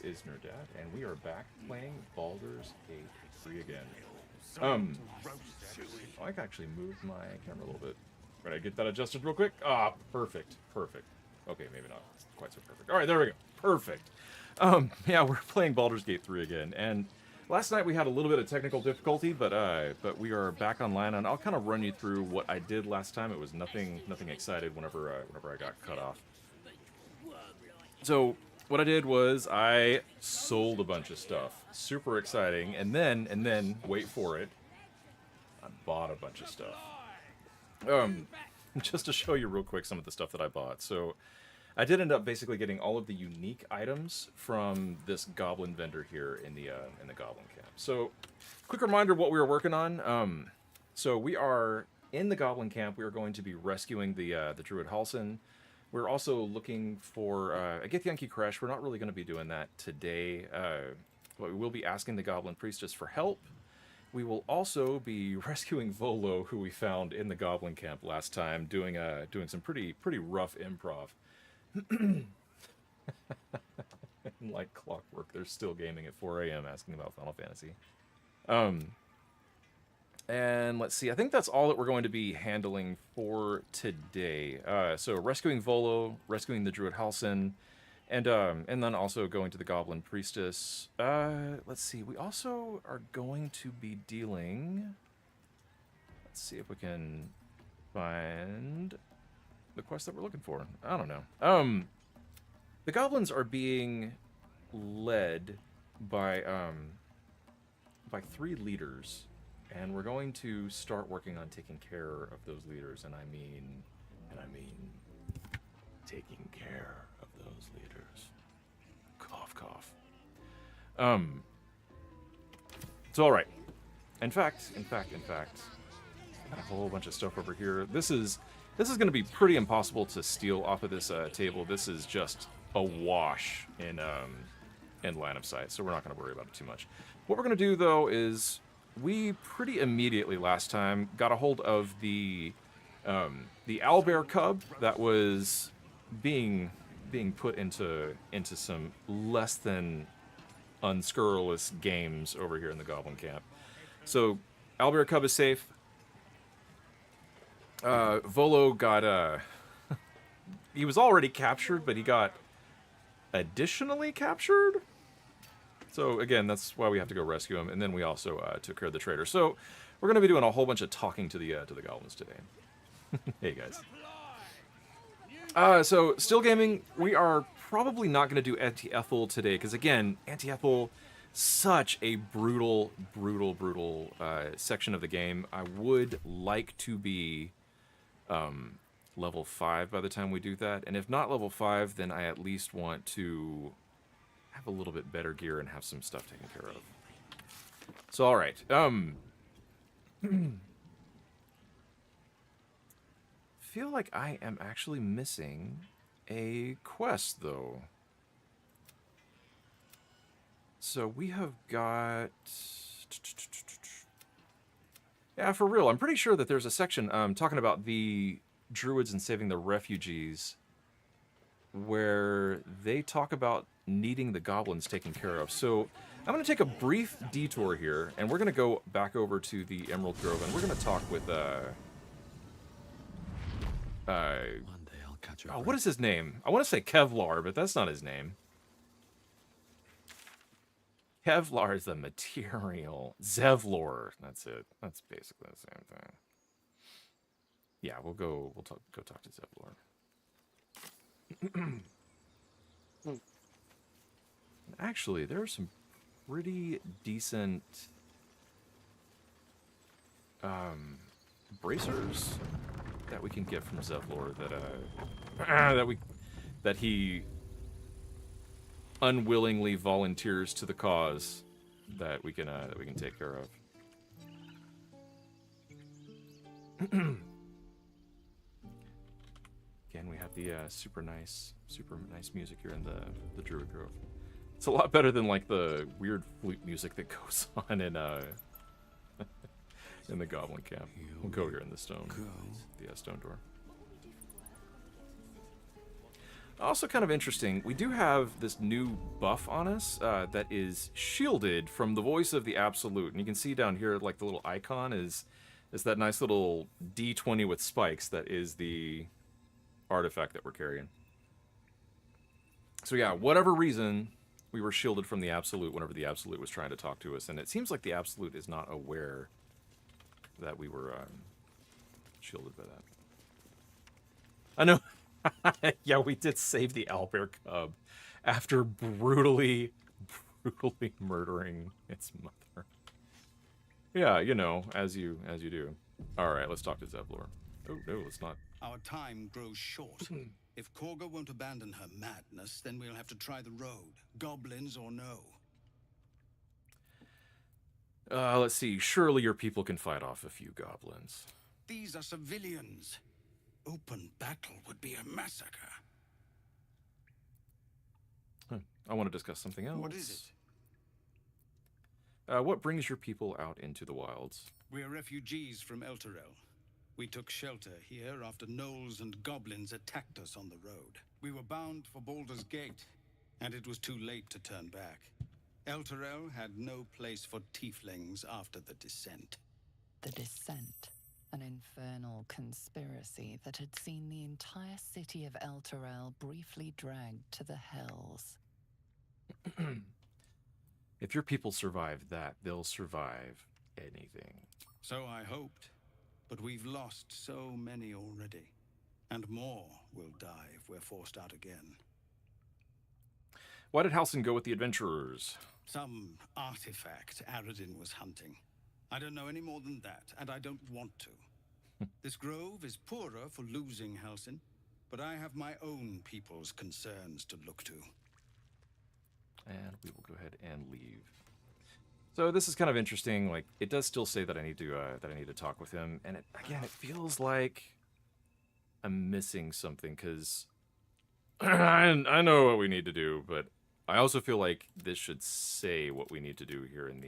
is Nerdad, and we are back playing Baldur's Gate 3 again. I can actually move my camera a little bit. Right, I get that adjusted real quick. Ah, perfect, perfect. Okay, maybe not quite so perfect. All right, there we go. Perfect. Yeah, we're playing Baldur's Gate 3 again, and last night we had a little bit of technical difficulty, but we are back online, and I'll kind of run you through what I did last time. It was nothing excited whenever I got cut off. So what I did was I sold a bunch of stuff, super exciting, and then wait for it, I bought a bunch of stuff. Just to show you real quick some of the stuff that I bought. So I did end up basically getting all of the unique items from this goblin vendor here in the goblin camp. So quick reminder of what we were working on. So we are in the goblin camp. We are going to be rescuing the druid Halsin. We're also looking for a Githyanki Crash. We're not really going to be doing that today, but we will be asking the Goblin Priestess for help. We will also be rescuing Volo, who we found in the Goblin Camp last time, doing some pretty rough improv. Like clockwork, they're still gaming at 4 a.m. asking about Final Fantasy. And let's see, I think that's all that we're going to be handling for today. So rescuing Volo, rescuing the Druid Halsin, and then also going to the Goblin Priestess. Let's see, we also are going to be dealing... Let's see if we can find the quest that we're looking for. I don't know. The goblins are being led by 3 leaders. And we're going to start working on taking care of those leaders, and I mean taking care of those leaders. Cough, cough. It's all right. In fact, I got a whole bunch of stuff over here. This is going to be pretty impossible to steal off of this table. This is just awash in line of sight, so we're not going to worry about it too much. What we're going to do though is, we pretty immediately last time got a hold of the owlbear cub that was being put into some less than unscurrilous games over here in the Goblin Camp. So owlbear cub is safe. Volo got he was already captured, but he got additionally captured. So again, that's why we have to go rescue him, and then we also took care of the trader. So we're going to be doing a whole bunch of talking to the goblins today. Hey guys. So still gaming. We are probably not going to do Anti-Ethel today because again, Anti-Ethel, such a brutal section of the game. I would like to be level 5 by the time we do that, and if not level 5, then I at least want to have a little bit better gear and have some stuff taken care of. So, all right. Feel like I am actually missing a quest, though. So we have got... Yeah, for real. I'm pretty sure that there's a section talking about the druids and saving the refugees where they talk about needing the goblins taken care of. So I'm going to take a brief detour here, and we're going to go back over to the Emerald Grove, and we're going to talk with One day I'll catch your what is his name? I want to say Kevlar, but that's not his name. Kevlar is the material. Zevlor, that's it. That's basically the same thing. Yeah, we'll go talk to Zevlor. Actually, there are some pretty decent bracers that we can get from Zevlor that he unwillingly volunteers to the cause that we can take care of. Again, we have the super nice music here in the Druid Grove. It's a lot better than like the weird flute music that goes on in in the Goblin Camp. We'll go here in the stone door. Also kind of interesting, we do have this new buff on us that is shielded from the voice of the Absolute. And you can see down here, like the little icon is that nice little D20 with spikes that is the artifact that we're carrying. So yeah, whatever reason, we were shielded from the Absolute whenever the Absolute was trying to talk to us. And it seems like the Absolute is not aware that we were shielded by that. I know. Yeah, we did save the owlbear cub after brutally murdering its mother. Yeah, you know, as you do. All right, let's talk to Zevlor. Oh no, let's not. Our time grows short. If Korga won't abandon her madness, then we'll have to try the road, goblins or no. Let's see. Surely your people can fight off a few goblins. These are civilians. Open battle would be a massacre. I want to discuss something else. What is it? What brings your people out into the wilds? We're refugees from Elturel. We took shelter here after gnolls and goblins attacked us on the road. We were bound for Baldur's Gate, and it was too late to turn back. Elturel had no place for tieflings after the Descent. The Descent. An infernal conspiracy that had seen the entire city of Elturel briefly dragged to the hells. If your people survive that, they'll survive anything. So I hoped, but we've lost so many already. And more will die if we're forced out again. Why did Halsin go with the adventurers? Some artifact Aradin was hunting. I don't know any more than that, and I don't want to. This grove is poorer for losing Halsin, but I have my own people's concerns to look to. And we will go ahead and leave. So this is kind of interesting. Like, it does still say that I need to talk with him, and it feels like I'm missing something because I know what we need to do, but I also feel like this should say what we need to do here in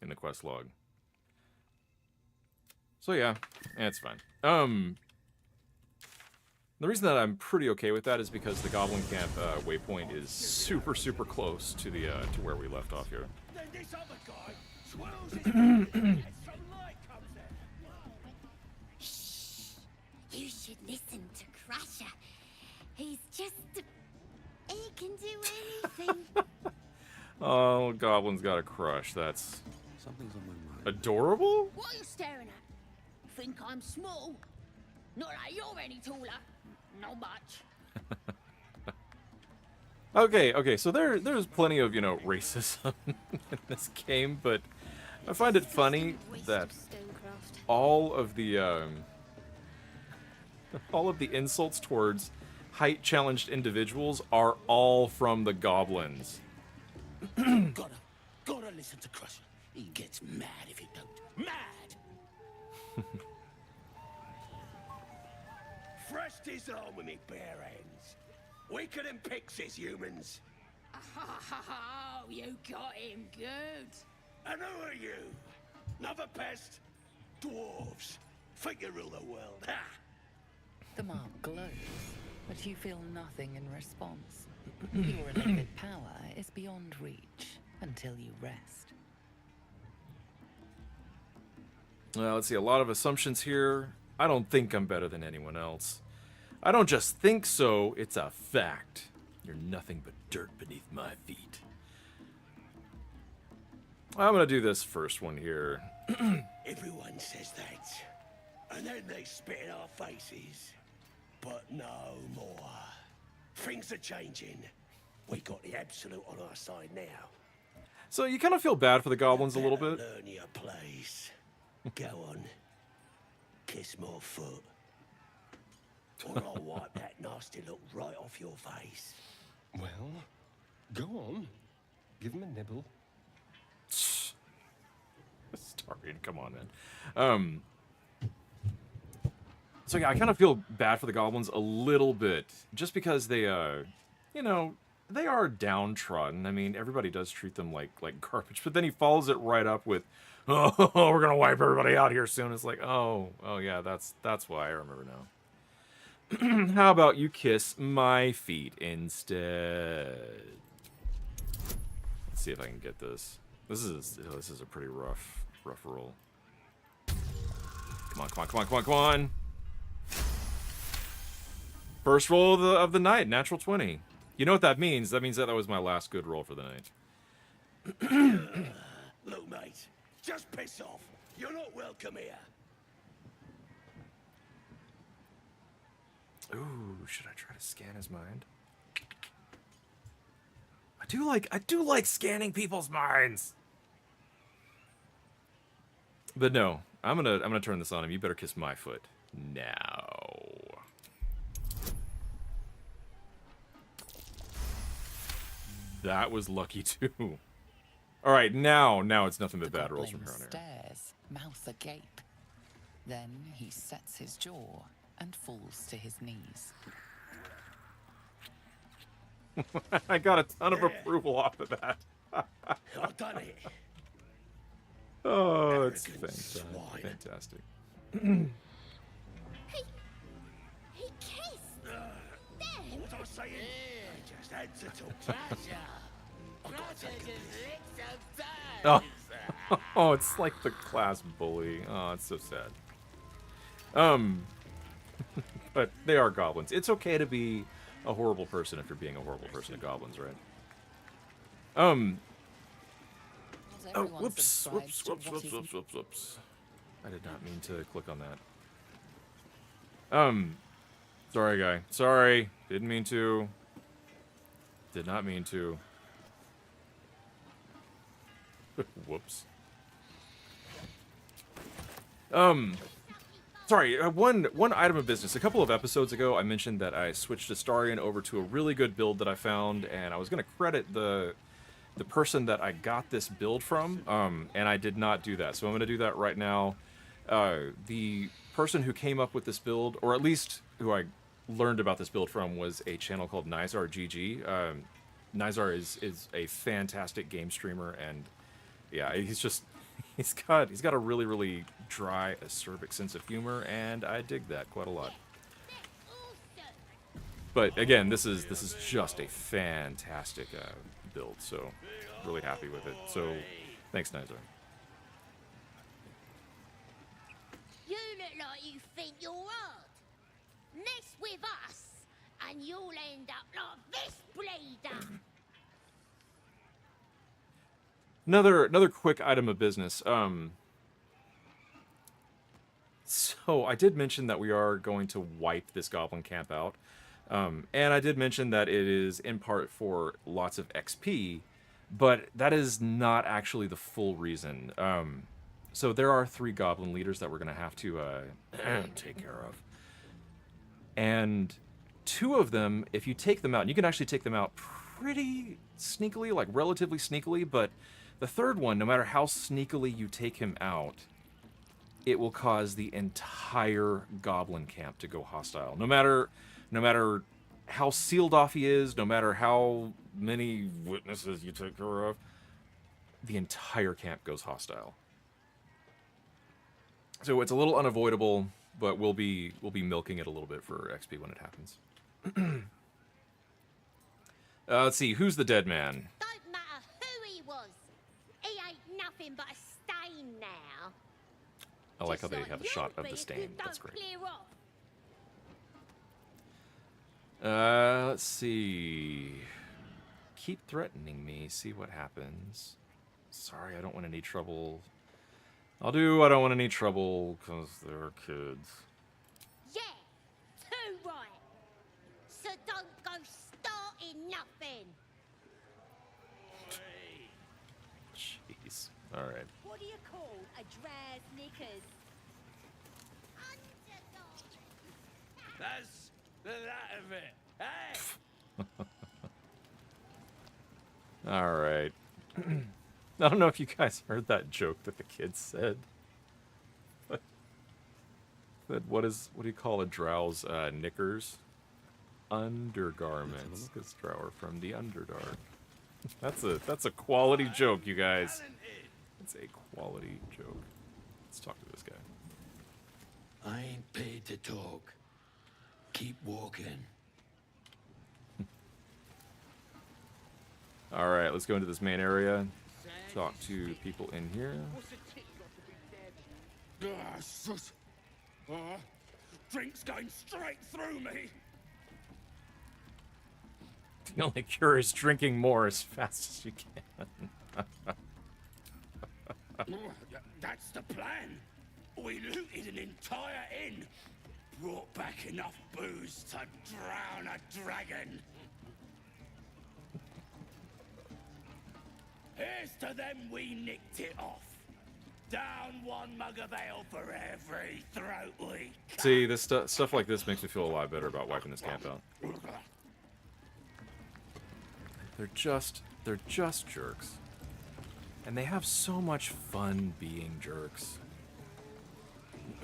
the quest log. So yeah, it's fine. The reason that I'm pretty okay with that is because the Goblin Camp waypoint is super close to the to where we left off here. Then this other guy swirls his and some light comes out. Shh. You should listen to Crusher. He's just he can do anything. Oh, Goblin's got a crush. That's Something's on my mind. adorable. What are you staring at? Think I'm small? Not that you're any taller. Not much. Okay, so there's plenty of, racism in this game, but I find it funny that all of the insults towards height-challenged individuals are all from the goblins. Gotta listen to Crusher. He gets mad if you don't. Mad! Thrust his arm with me bare hands. Weaker than pixies, humans. Oh, you got him good. And who are you? Another pest? Dwarves. Think you rule the world, ha? The mark glows, but you feel nothing in response. Your liquid power is beyond reach until you rest. Well, let's see, a lot of assumptions here. I don't think I'm better than anyone else. I don't just think so, it's a fact. You're nothing but dirt beneath my feet. I'm gonna do this first one here. Everyone says that. And then they spit in our faces. But no more. Things are changing. We got the Absolute on our side now. So you kind of feel bad for the goblins a little bit. Learn your place. Go on. Kiss my foot. Or I'll wipe that nasty look right off your face. Well, go on. Give him a nibble. Starian, come on, man. So yeah, I kind of feel bad for the goblins a little bit, just because they, they are downtrodden. I mean, everybody does treat them like garbage, but then he follows it right up with, "Oh, we're gonna wipe everybody out here soon." It's like, oh yeah, that's why I remember now. How about you kiss my feet instead? Let's see if I can get this. This is a pretty rough roll. Come on, come on, come on, come on, come on. First roll of the night, natural 20. You know what that means? That means that was my last good roll for the night. Look, mate, just piss off. You're not welcome here. Ooh, should I try to scan his mind? I do like scanning people's minds. But no, I'm gonna turn this on him. You better kiss my foot now. That was lucky too. All right, now it's nothing but bad rolls from here on out. Stares, mouth agape. Then he sets his jaw and falls to his knees. I got a ton of approval off of that. I've done it. Oh, it's Arrogant fantastic. swine. He kissed them. What was I saying? I just had to talk. I've got to take a piss. Oh, it's like the class bully. Oh, it's so sad. But they are goblins. It's okay to be a horrible person if you're being a horrible person to goblins, right? Oh, whoops. I did not mean to click on that. Sorry, guy. Sorry. Didn't mean to. Did not mean to. Whoops. Sorry, one item of business. A couple of episodes ago, I mentioned that I switched Astarion over to a really good build that I found, and I was going to credit the person that I got this build from, and I did not do that. So I'm going to do that right now. The person who came up with this build, or at least who I learned about this build from, was a channel called Nizar GG. Nizar is a fantastic game streamer, and yeah, he's got a really, really dry, acerbic sense of humor, and I dig that quite a lot. But again, this is just a fantastic build, so really happy with it. So thanks, Nizar. You look like you think you're hard. Mess with us, and you'll end up like this bleeder. Another quick item of business. So I did mention that we are going to wipe this goblin camp out. And I did mention that it is in part for lots of XP, but that is not actually the full reason. So there are 3 goblin leaders that we're going to have to take care of. And 2 of them, if you take them out, and you can actually take them out pretty sneakily, like relatively sneakily, but the 3rd one, no matter how sneakily you take him out, it will cause the entire goblin camp to go hostile. No matter how sealed off he is, no matter how many witnesses you take care of, the entire camp goes hostile. So it's a little unavoidable, but we'll be milking it a little bit for XP when it happens. Let's see, who's the dead man? Don't matter who he was. He ain't nothing but a stain now. I like how Just they like have a you'll shot of be the if stain. you That's don't great. clear off. Let's see. Keep threatening me. See what happens. Sorry, I don't want any trouble. I don't want any trouble because they're kids. Yeah, too right. So don't go starting nothing. Jeez. All right. What do you call a dress knickers? Underdog. That's that of it. Hey! All right. I don't know if you guys heard that joke that the kids said. But what do you call a drow's knickers? Undergarments, because drow are from the Underdark. That's a quality joke, you guys. It's a quality joke. Let's talk to this guy. I ain't paid to talk. keep walking. All right, let's go into this main area. Talk to people in here. Drink's going straight through me. The only cure is drinking more as fast as you can. That's the plan. We looted an entire inn. Brought back enough booze to drown a dragon. Here's to them we nicked it off. Down one mug of ale for every throat we cut. See, this stuff like this makes me feel a lot better about wiping this camp out. They're just jerks. And they have so much fun being jerks.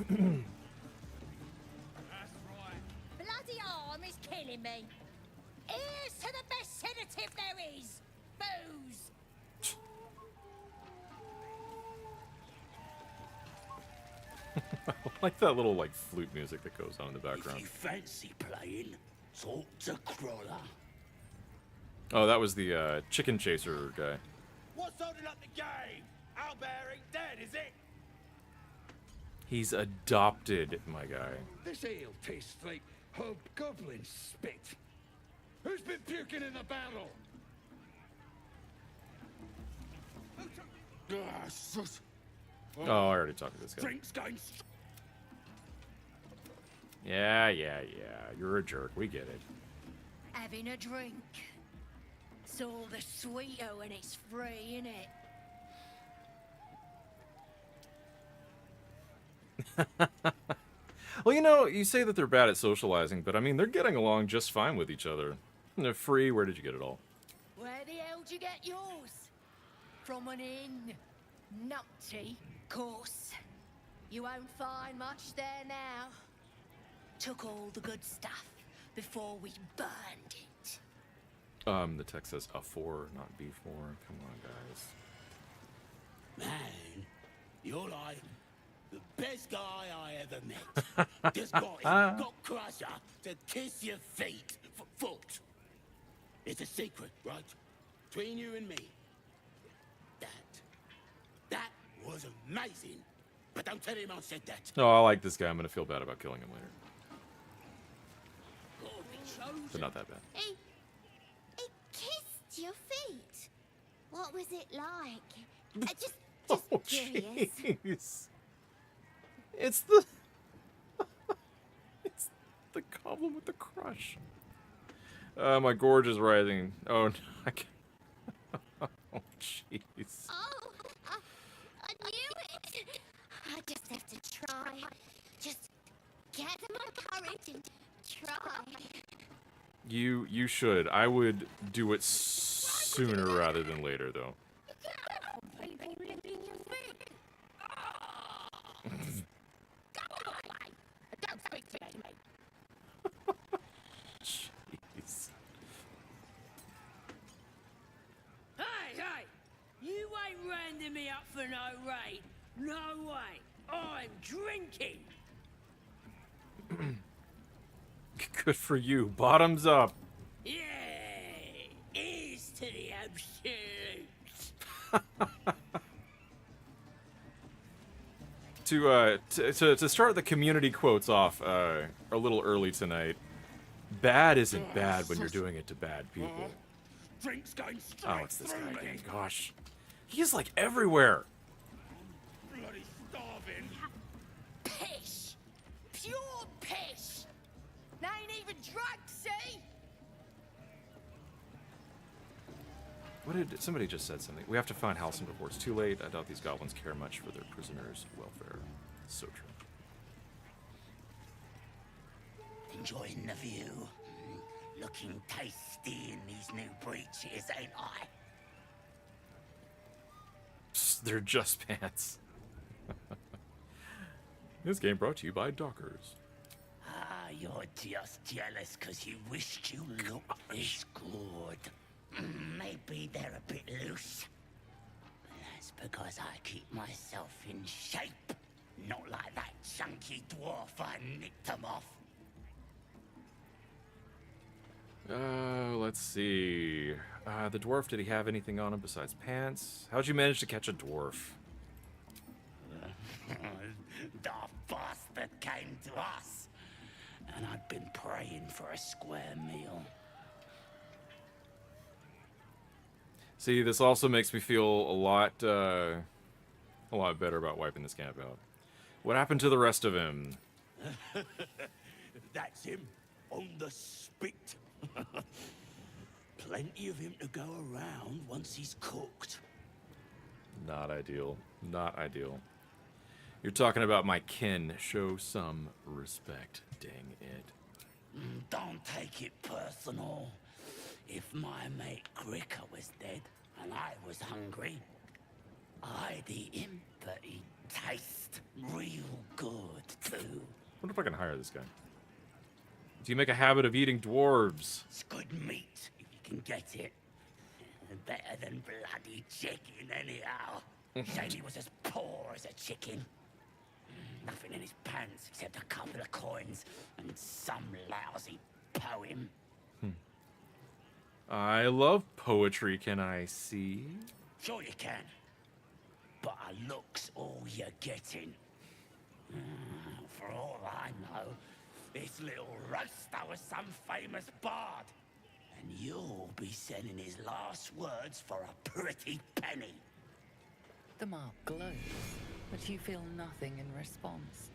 Bloody arm is killing me. Here's to the best sedative there is. Booze. I like that little like flute music that goes on in the If background. you fancy playing, talk to Crawler. Oh, that was the chicken chaser guy. What's holding up the game? Owlbear ain't dead, is it? He's adopted, my guy. This ale tastes like hobgoblin spit. Who's been puking in the barrel? Oh, I already talked to this guy. Drink's going Yeah. You're a jerk. We get it. Having a drink. It's all the sweeter when it's free, innit? Well, you know, you say that they're bad at socializing, but I mean, they're getting along just fine with each other. And they're free. Where did you get it all? Where the hell did you get yours? From an inn. Nutty, course. You won't find much there now. Took all the good stuff before we burned it. The text says a 4, not B4. Come on, guys. Man, you're like the best guy I ever met. Just got Crusher to kiss your feet for foot. It's a secret, right? Between you and me. That was amazing. But don't tell him I said that. Oh, I like this guy. I'm gonna feel bad about killing him later. But not that bad. He kissed your feet. What was it like? Just Oh, curious. jeez. It's the... it's the goblin with the crush. My gorge is rising. Oh, no, I can't... Oh, jeez. Oh, I knew it. I just have to try. Just gather my courage and try. You should. I would do it sooner rather than later, though. Don't speak to me. Jeez. Hey! You ain't rounding me up for no raid. No way. I'm drinking. Good for you. Bottoms up. Yeah. Here's to the absolute. To start the community quotes off a little early tonight. Bad isn't bad when you're doing it to bad people. Drink's going straight Oh, it's this through guy me. again. Gosh. He's like everywhere. Bloody starving. Pish. Pure pish. They ain't even drunk, see? What did somebody just said something? We have to find Halcyon before it's too late. I doubt these goblins care much for their prisoners' welfare. So true. Enjoying the view. Looking tasty in these new breeches, ain't I? Psst, they're just pants. This game brought to you by Dockers. Ah, you're just jealous because you wished you looked this good. Maybe they're a bit loose. That's because I keep myself in shape. Not like that chunky dwarf I nicked them off. Let's see. The dwarf, did he have anything on him besides pants? How'd you manage to catch a dwarf? The bastard came to us, and I'd been praying for a square meal. See, this also makes me feel a lot better about wiping this camp out. What happened to the rest of him? That's him, on the spit. Plenty of him to go around once he's cooked. Not ideal. Not ideal. You're talking about my kin. Show some respect. Dang it. Don't take it personal. If my mate Cricker was dead and I was hungry, I'd eat him, but he'd taste real good too. Wonder if I can hire this guy. Do you make a habit of eating dwarves? It's good meat if you can get it. Better than bloody chicken anyhow. Shame he was as poor as a chicken. Nothing in his pants except a couple of coins and some lousy poem. I love poetry, can I see? Sure you can. But a look's all you're getting. For all I know, this little roaster was some famous bard. And you'll be sending his last words for a pretty penny. The mark glows, but you feel nothing in response.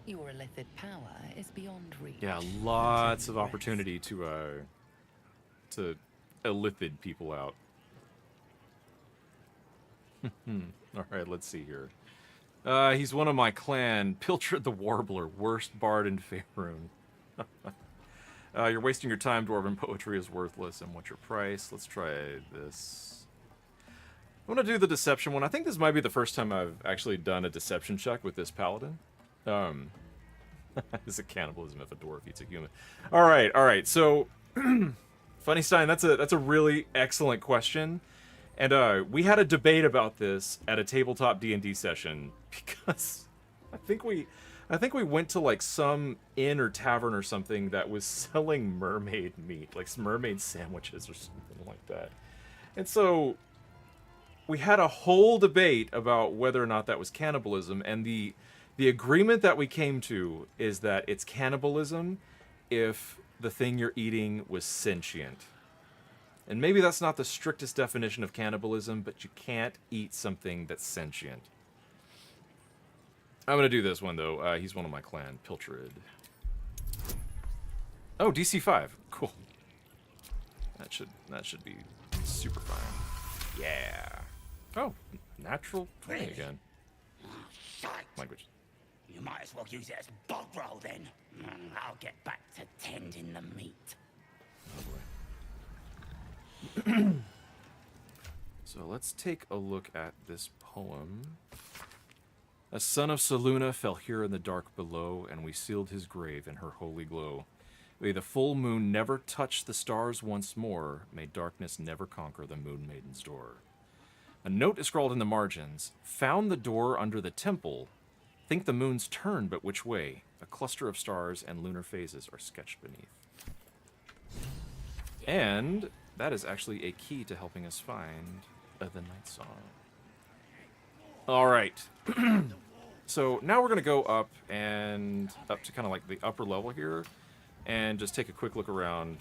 Your illithid power is beyond reach. Yeah, lots of opportunity to illithid people out. All right, let's see here. He's one of my clan. Pilchard the Warbler, worst bard in Faerun. You're wasting your time. Dwarven poetry is worthless. And what's your price? Let's try this. I want to do the deception one. I think this might be the first time I've actually done a deception check with this paladin. Is it cannibalism if a dwarf eats a human? All right. So, Funny Stein, that's a really excellent question. And we had a debate about this at a tabletop D&D session because I think we went to like some inn or tavern or something that was selling mermaid meat, like some mermaid sandwiches or something like that. And so we had a whole debate about whether or not that was cannibalism, and the agreement that we came to is that it's cannibalism if the thing you're eating was sentient. And maybe that's not the strictest definition of cannibalism, but you can't eat something that's sentient. I'm gonna do this one though. He's one of my clan, Pilchard. Oh, DC 5. Cool. That should be super fine. Yeah. Oh, natural 20 again. Shite. Language. You might as well use it as bog roll then. I'll get back to tending the meat. Oh boy. So let's take a look at this poem. A son of Seluna fell here in the dark below, and we sealed his grave in her holy glow. May the full moon never touch the stars once more. May darkness never conquer the moon maiden's door. A note is scrawled in the margins. Found the door under the temple. Think the moon's turn, but which way? A cluster of stars and lunar phases are sketched beneath. And that is actually a key to helping us find the Night Song. All right. So now we're going to go up to kind of like the upper level here and just take a quick look around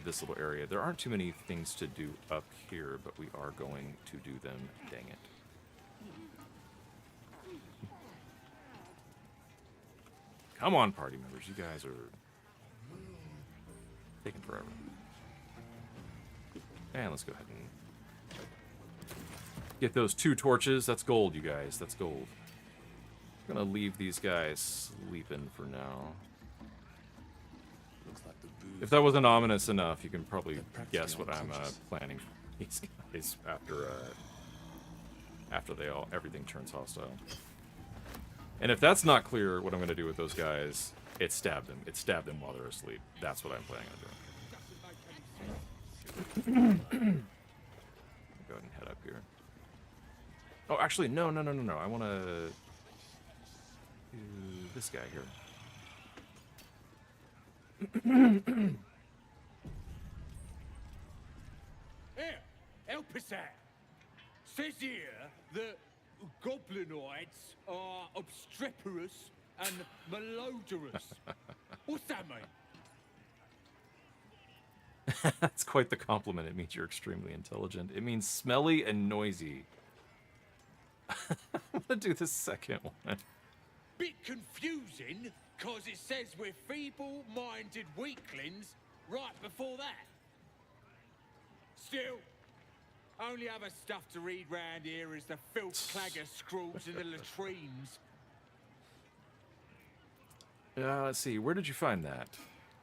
this little area. There aren't too many things to do up here, but we are going to do them. Dang it. Come on, party members. You guys are taking forever. And let's go ahead and get those 2 torches. That's gold, you guys. That's gold. I'm gonna leave these guys sleeping for now. Looks like the booze. If that wasn't ominous enough, you can probably guess what I'm planning for these guys after everything turns hostile. And if that's not clear, what I'm gonna do with those guys, it's stab them. It's stab them while they're asleep. That's what I'm planning on doing. Go ahead and head up here. Oh, actually, no. I want to do this guy here. help us out. Says here that goblinoids are obstreperous and malodorous. What's that mean? That's quite the compliment. It means you're extremely intelligent. It means smelly and noisy. I'm gonna do the second one. Bit confusing, cause it says we're feeble-minded weaklings right before that. Still, only other stuff to read round here is the filth-clagger scrawls in the latrines. Let's see. Where did you find that?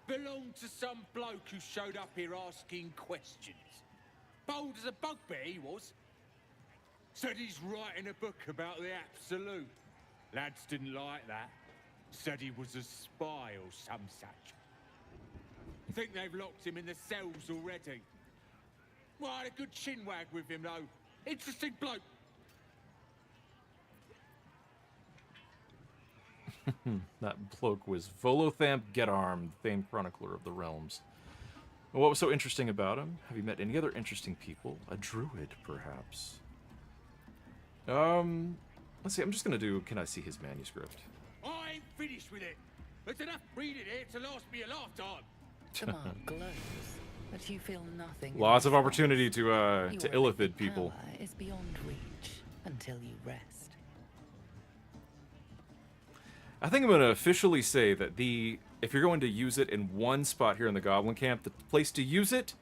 Belonged to some bloke who showed up here asking questions. Bold as a bugbear, he was. Said he's writing a book about the Absolute. Lads didn't like that. Said he was a spy or some such. Think they've locked him in the cells already. Well, I had a good chinwag with him, though. Interesting bloke. That bloke was Volothamp Getarm, famed chronicler of the realms. What was so interesting about him? Have you met any other interesting people? A druid, perhaps? Let's see, I'm just gonna do, can I see his manuscript? I ain't finished with it. There's enough reading here to last me a lifetime. The mark glows, but you feel nothing. in Lots of response. opportunity to Your illithid people. power is beyond reach until you rest. I think I'm gonna officially say that if you're going to use it in one spot here in the Goblin Camp, the place to use it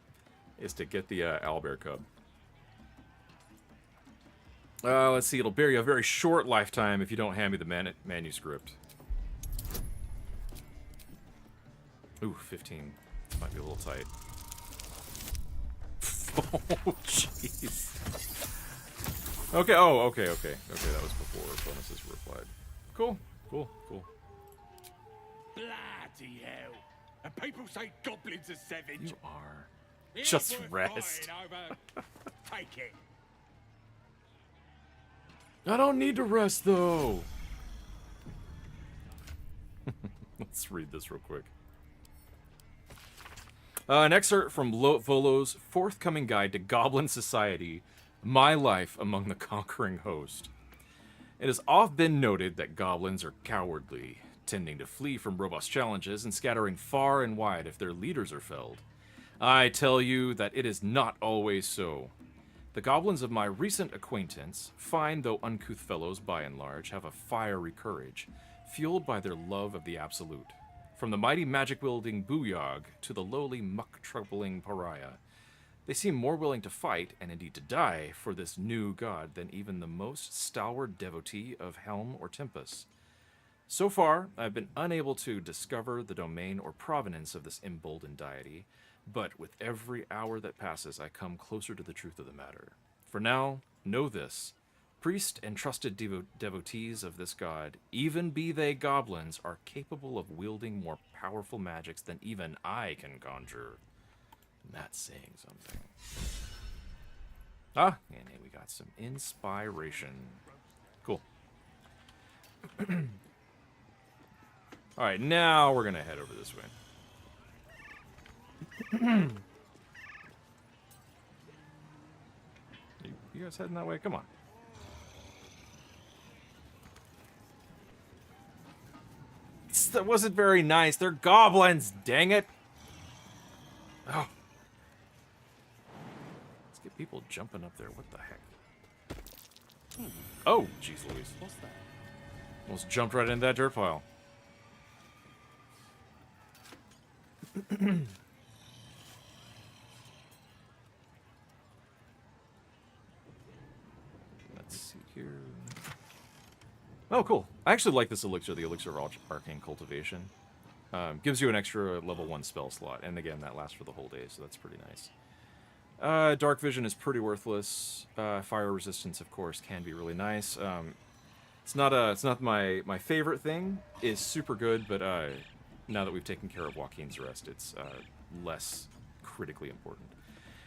is to get the owlbear cub. Let's see, it'll bear you a very short lifetime if you don't hand me the manuscript. Ooh, 15. Might be a little tight. Oh, jeez. Okay, okay. Okay, that was before bonuses were applied. Cool. Bloody hell. And people say goblins are savage. You are. It Just ain't worth rest. fighting over. Take it. I don't need to rest, though. Let's read this real quick. An excerpt from Volo's forthcoming guide to Goblin Society, My Life Among the Conquering Host. It has often been noted that goblins are cowardly, tending to flee from robust challenges and scattering far and wide if their leaders are felled. I tell you that it is not always so. The goblins of my recent acquaintance, fine though uncouth fellows by and large, have a fiery courage, fueled by their love of the absolute. From the mighty magic-wielding Booyog to the lowly muck-troubling pariah, they seem more willing to fight, and indeed to die, for this new god than even the most stalwart devotee of Helm or Tempest. So far, I've been unable to discover the domain or provenance of this emboldened deity, but with every hour that passes, I come closer to the truth of the matter. For now, know this. Priest and trusted devotees of this god, even be they goblins, are capable of wielding more powerful magics than even I can conjure. And that's saying something. Ah, and here we got some inspiration. Cool. Alright, now we're gonna head over this way. You guys heading that way? Come on. That wasn't very nice. They're goblins, dang it. Oh. Let's get people jumping up there. What the heck? Oh, jeez Louise. What's that? Almost jumped right into that dirt pile. Let's see here. Oh, cool. I actually like this elixir, the Elixir of Arcane Cultivation. Gives you an extra level 1 spell slot, and again, that lasts for the whole day, so that's pretty nice. Dark Vision is pretty worthless. Fire Resistance, of course, can be really nice. It's not my favorite thing. It's super good, but now that we've taken care of Joaquin's Rest, it's less critically important.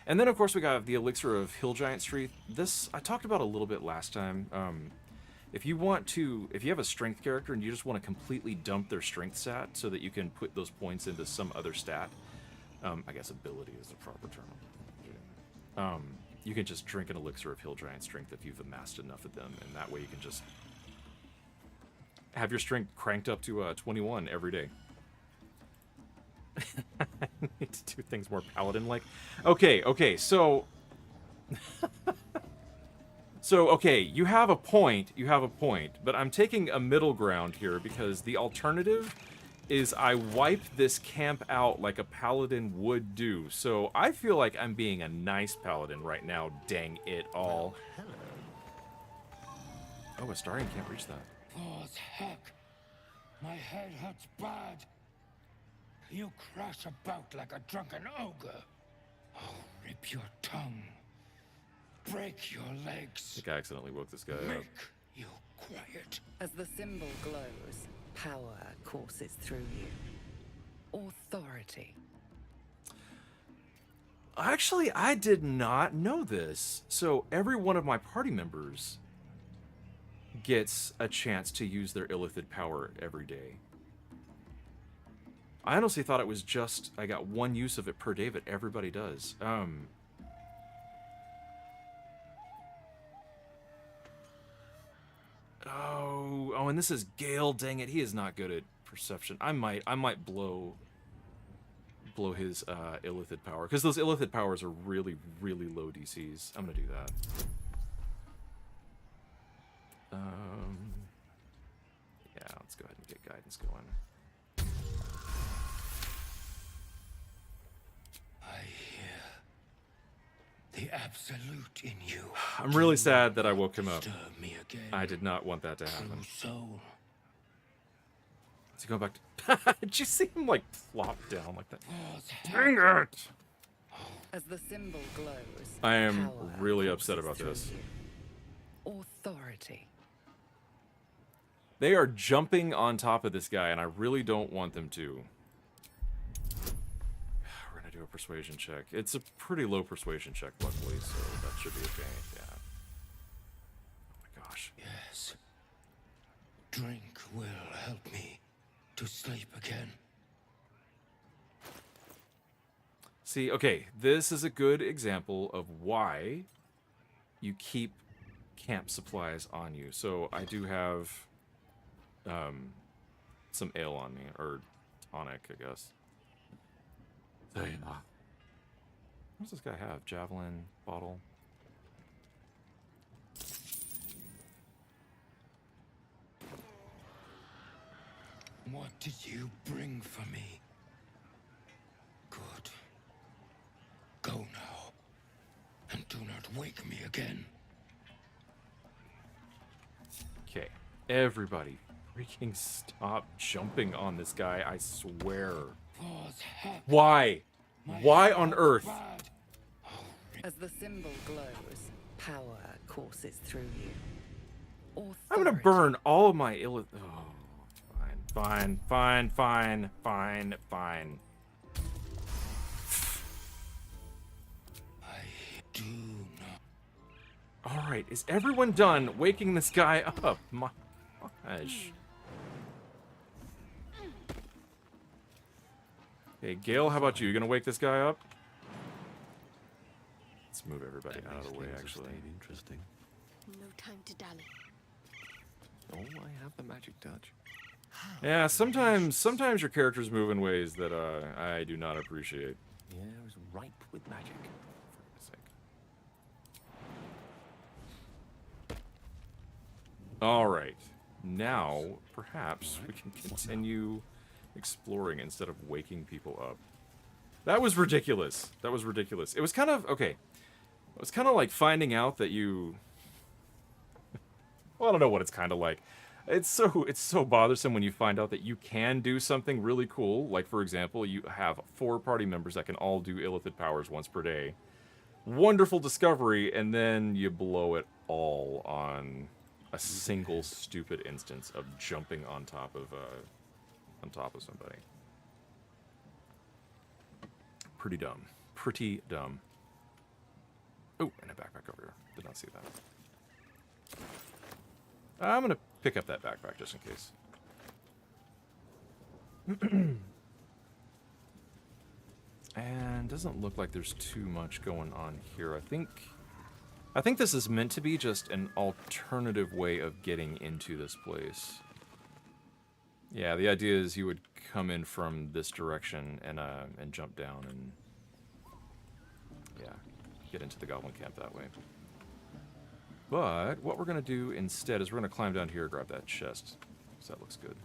And then, of course, we got the Elixir of Hill Giant Strength. This I talked about a little bit last time. If you have a strength character and you just want to completely dump their strength stat so that you can put those points into some other stat, I guess ability is the proper term. you can just drink an elixir of Hill Giant Strength if you've amassed enough of them, and that way you can just have your strength cranked up to 21 every day. I need to do things more paladin-like. Okay, so... So, okay, you have a point, but I'm taking a middle ground here because the alternative is I wipe this camp out like a paladin would do. So I feel like I'm being a nice paladin right now, dang it all. Oh, Astarion can't reach that. Oh, heck. My head hurts bad. You crash about like a drunken ogre. I'll rip your tongue. Break your legs. I think I accidentally woke this guy up. Make you quiet. As the symbol glows, power courses through you. Authority. Actually, I did not know this. So every one of my party members gets a chance to use their illithid power every day. I honestly thought it was just I got one use of it per day, but everybody does. Oh, and this is Gale. Dang it, he is not good at perception. I might blow his illithid power because those illithid powers are really, really low DCs. I'm gonna do that. Yeah, let's go ahead and get guidance going. I hear the absolute in you. I'm really sad that I woke him up. Stir me again. I did not want that to happen. True soul. Is he going back to... Did you see him, like, plop down like that? Dang it! As the symbol glows, I am power really upset courses about through this. you. Authority. They are jumping on top of this guy, and I really don't want them to. We're going to do a persuasion check. It's a pretty low persuasion check, luckily, so that should be okay. Yeah. Oh my gosh. Yes. Drink will help me to sleep again. See, okay, this is a good example of why you keep camp supplies on you. So I do have some ale on me, or tonic, I guess. What does this guy have? Javelin, bottle. What did you bring for me? Good. Go now, and do not wake me again. Okay, everybody, freaking stop jumping on this guy, I swear. Why? Why on earth? As the symbol glows, power courses through you. Authority. I'm gonna burn all of my ill. Oh, fine. I do not. All right, is everyone done waking this guy up? My gosh. Hey, Gale, how about you? You gonna wake this guy up? Let's move everybody out of the way, actually. Interesting. No time to dally. Oh, I have the magic touch. Yeah, sometimes your characters move in ways that I do not appreciate. The air is ripe with magic. For goodness sake. All right, now perhaps we can continue exploring instead of waking people up. That was ridiculous. It was kind of okay. It was kind of like finding out that you. Well, I don't know what it's kind of like. It's so bothersome when you find out that you can do something really cool. Like, for example, you have 4 party members that can all do illithid powers once per day. Wonderful discovery, and then you blow it all on a single stupid instance of jumping on top of somebody. Pretty dumb. Pretty dumb. Oh, and a backpack over here. Did not see that. I'm gonna pick up that backpack just in case. And doesn't look like there's too much going on here. I think I think this is meant to be just an alternative way of getting into this place. Yeah, the idea is you would come in from this direction and jump down and yeah, get into the goblin camp that way. But what we're gonna do instead is we're gonna climb down here, grab that chest, because that looks good.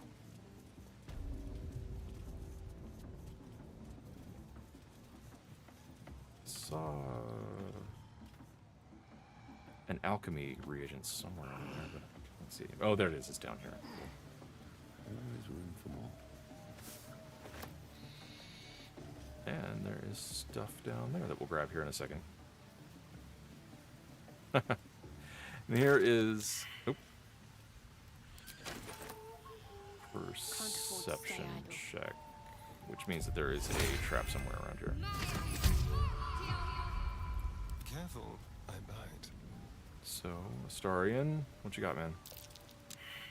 Saw an alchemy reagent somewhere on there, but let's see. Oh, there it is. It's down here. Always room for more. And there is stuff down there that we'll grab here in a second. And here is perception check, which means that there is a trap somewhere around here. Careful, I bite. So, Astarion, what you got, man?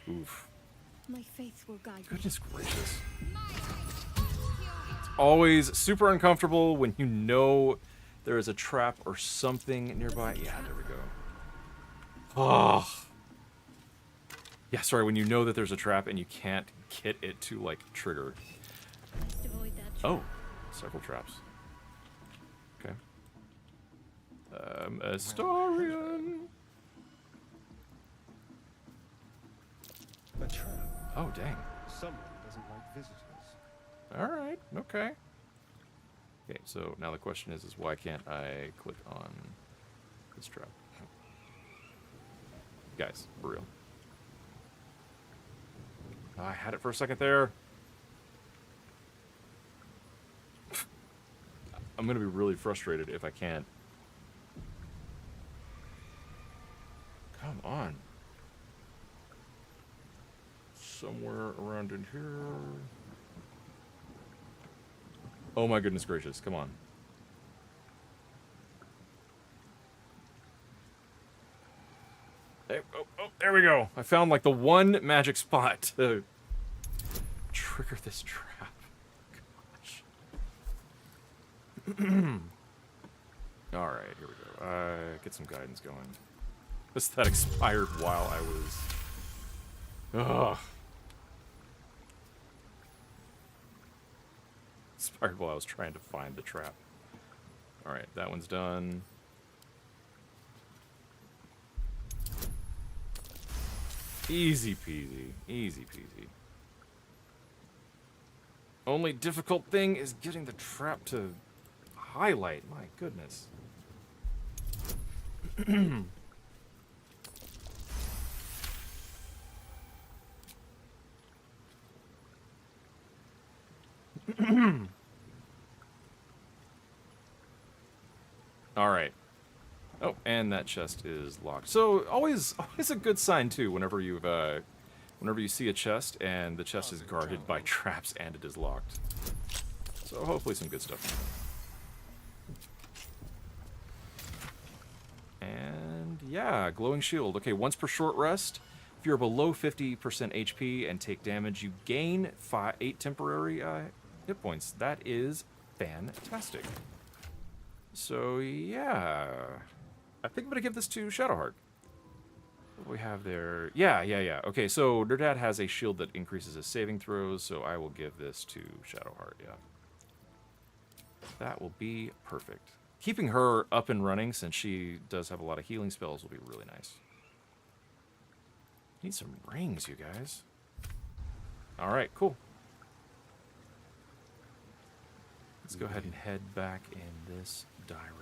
Oof. My faith will guide me. Goodness gracious. It's always super uncomfortable when you know there is a trap or something nearby. Yeah, there we go. Oh. Yeah, sorry, when you know that there's a trap and you can't get it to, like, trigger. Must avoid that trap. Oh, several traps. Okay. Astarion. A trap. Oh, dang. Someone doesn't like visitors. Alright, okay. Okay, so now the question is why can't I click on this trap? Guys, for real. I had it for a second there. I'm gonna be really frustrated if I can't. Come on. Somewhere around in here. Oh my goodness gracious, come on. There we go. I found like the one magic spot to trigger this trap. Gosh. Alright, here we go. Get some guidance going. This that expired while I was... Ugh. Expired while I was trying to find the trap. Alright, that one's done. Easy peasy. Easy peasy. Only difficult thing is getting the trap to highlight. My goodness. All right. Oh, and that chest is locked. So always a good sign too. Whenever you see a chest and the chest is guarded by traps and it is locked. So hopefully some good stuff. And yeah, glowing shield. Okay, once per short rest, if you're below 50% HP and take damage, you gain 8 temporary hit points. That is fantastic. So yeah, I think I'm gonna give this to Shadowheart. What do we have there? Yeah. Okay, so Nerdad has a shield that increases his saving throws, so I will give this to Shadowheart. Yeah, that will be perfect. Keeping her up and running, since she does have a lot of healing spells, will be really nice. Need some rings, you guys. All right, cool. Let's go ahead and head back in this direction.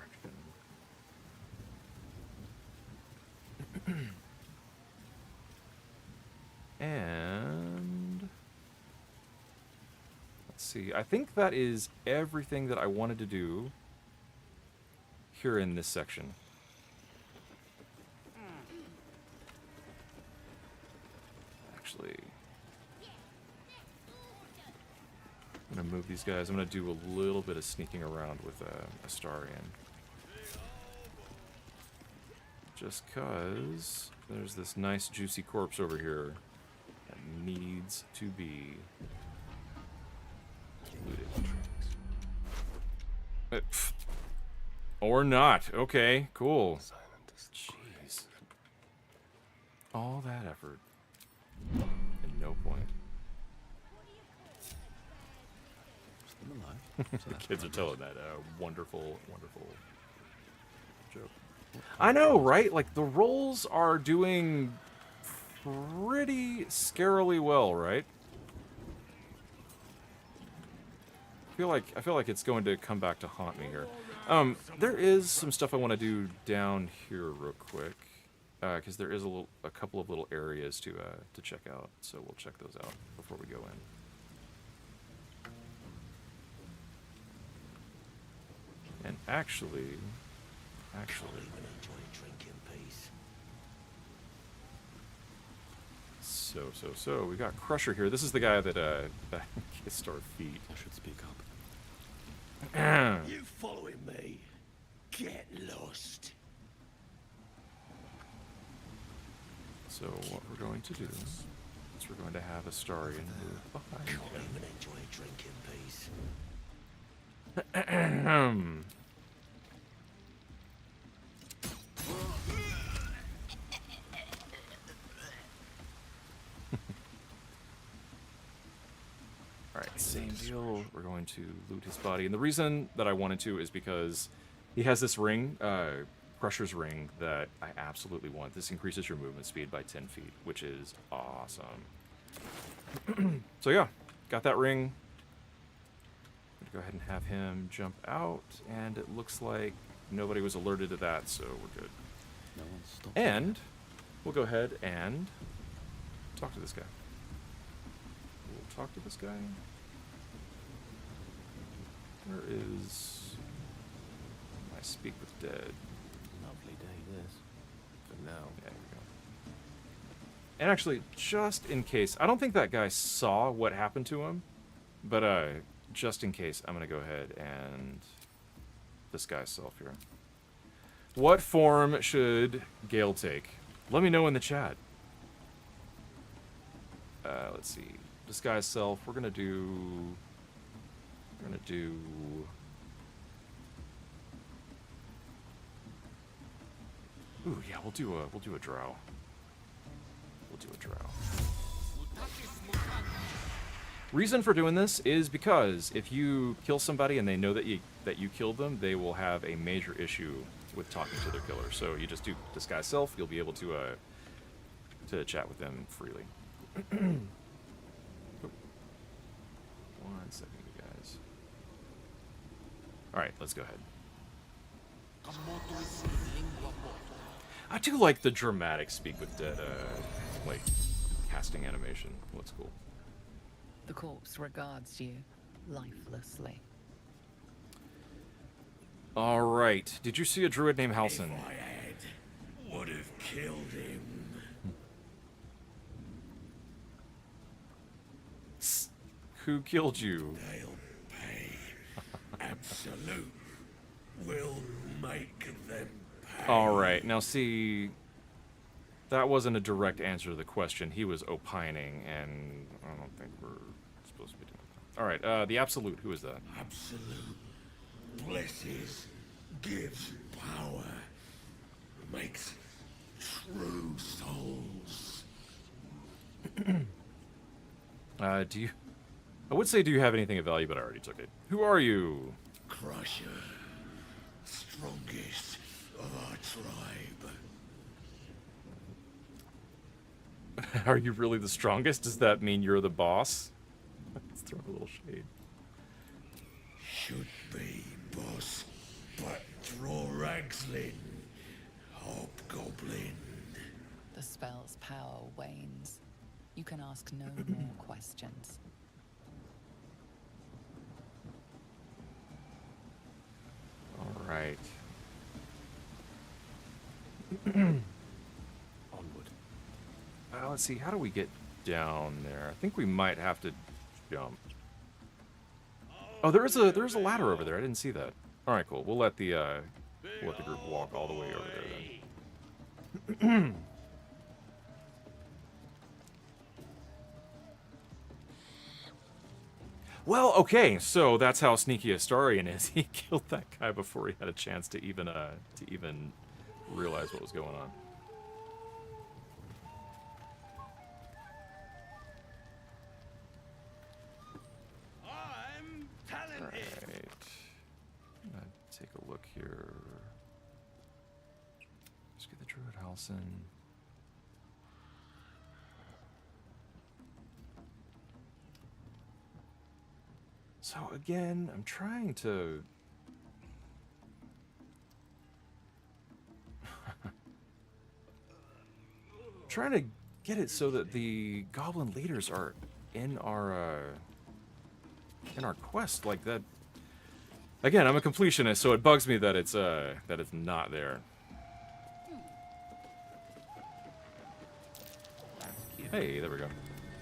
And let's see. I think that is everything that I wanted to do here in this section. Actually, I'm gonna move these guys. I'm gonna do a little bit of sneaking around with Astarion. Just cause there's this nice juicy corpse over here that needs to be looted. Or not. Okay, cool. Jeez. All that effort. And no point. Still alive. The kids are telling that wonderful, wonderful joke. I know, right? Like, the rolls are doing pretty scarily well, right? I feel like it's going to come back to haunt me here. There is some stuff I want to do down here real quick, because there is a couple of little areas to check out. So we'll check those out before we go in. And actually, so we got Crusher here. This is the guy that kissed our feet. I should speak up. You following me? Get lost. So what we're going to do is we're going to have Astarion move behind Can't him. even enjoy a drink in peace. Alright, same deal. We're going to loot his body. And the reason that I wanted to is because he has this ring, Crusher's ring, that I absolutely want. This increases your movement speed by 10 feet, which is awesome. So yeah, got that ring. I'm gonna go ahead and have him jump out, and it looks like nobody was alerted to that, so we're good. No one stopped. And we'll go ahead and talk to this guy. We'll talk to this guy. Where is my Speak with Dead? Lovely day this. For now. There we go. And actually, just in case, I don't think that guy saw what happened to him, but just in case, I'm gonna go ahead and disguise self here. What form should Gale take? Let me know in the chat. Let's see. Disguise self. We're gonna do. Ooh, yeah. We'll do a drow. We'll do a drow. Reason for doing this is because if you kill somebody and they know that you killed them, they will have a major issue with talking to their killer. So you just do disguise self. You'll be able to chat with them freely. One second, you guys. All right, let's go ahead. I do like the dramatic Speak with Dead, like casting animation. Looks cool. The corpse regards you lifelessly. All right. Did you see a druid named Halson? If I had, would have killed him. Who killed you? They'll pay. Absolute will make them pay. All right. Now, see, that wasn't a direct answer to the question. He was opining, and I don't think we're supposed to be doing that. All right. The Absolute. Who is that? Absolute blesses, gives power, makes true souls. Do you? I would say, do you have anything of value, but I already took it. Who are you? Crusher, strongest of our tribe. Are you really the strongest? Does that mean you're the boss? Let's throw a little shade. Should be, boss, but draw Ragslin, hobgoblin. The spell's power wanes. You can ask no more questions. All right. Onward. Let's see. How do we get down there? I think we might have to jump. Oh, there is a ladder over there. I didn't see that. All right, cool. We'll let the group walk all the way over there then. Well, okay, so that's how sneaky Astarion is. He killed that guy before he had a chance to even realize what was going on. Halson. So again, I'm trying to get it so that the goblin leaders are in our quest like that. Again, I'm a completionist, so it bugs me that it's not there. Hey, there we go.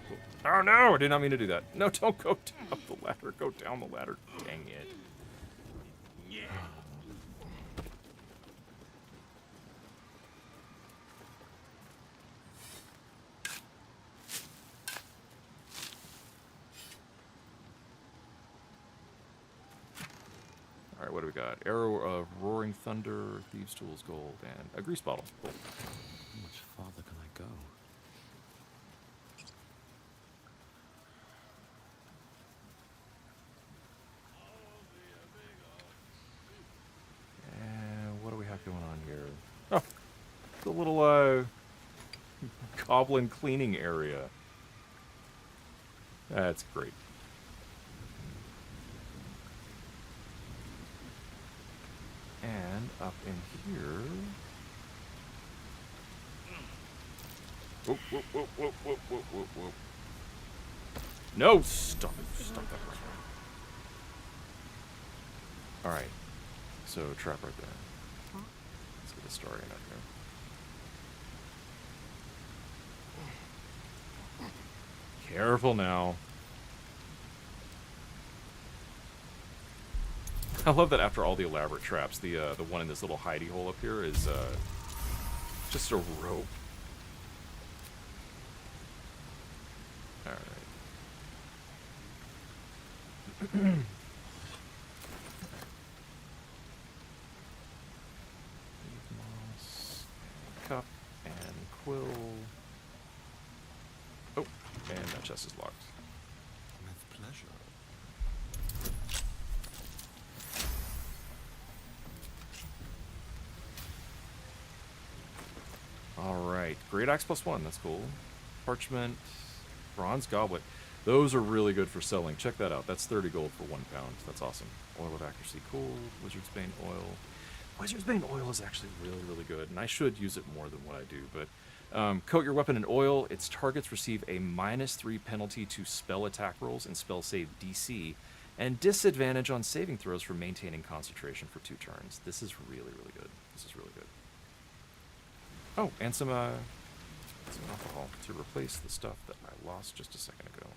Cool. Oh no, I did not mean to do that. No, don't go down the ladder. Go down the ladder. Dang it. Alright, what do we got? Arrow of Roaring Thunder, Thieves' Tools, Gold, and a grease bottle. Cool. How much farther can I go? And what do we have going on here? Oh, the little goblin cleaning area. That's great. And up in here. Whoop, whoop, whoop, whoop, whoop, whoop, whoop, whoop. No, stop it. Stop that right now. Alright. So, trap right there. Let's get the story in up here. Careful now. I love that after all the elaborate traps, the one in this little hidey hole up here is just a rope. All right. Moss, cup, and quill. Oh, and that chest is locked. With pleasure. Alright, Great Axe +1, that's cool. Parchment, Bronze Goblet. Those are really good for selling. Check that out. That's 30 gold for 1 pound. That's awesome. Oil of Accuracy, cool. Wizard's Bane oil. Wizard's Bane oil is actually really, really good, and I should use it more than what I do, but coat your weapon in oil. Its targets receive a -3 penalty to spell attack rolls and spell save DC, and disadvantage on saving throws for maintaining concentration for 2 turns. This is really, really good. This is really good. Oh, and some alcohol to replace the stuff that I lost just a second ago.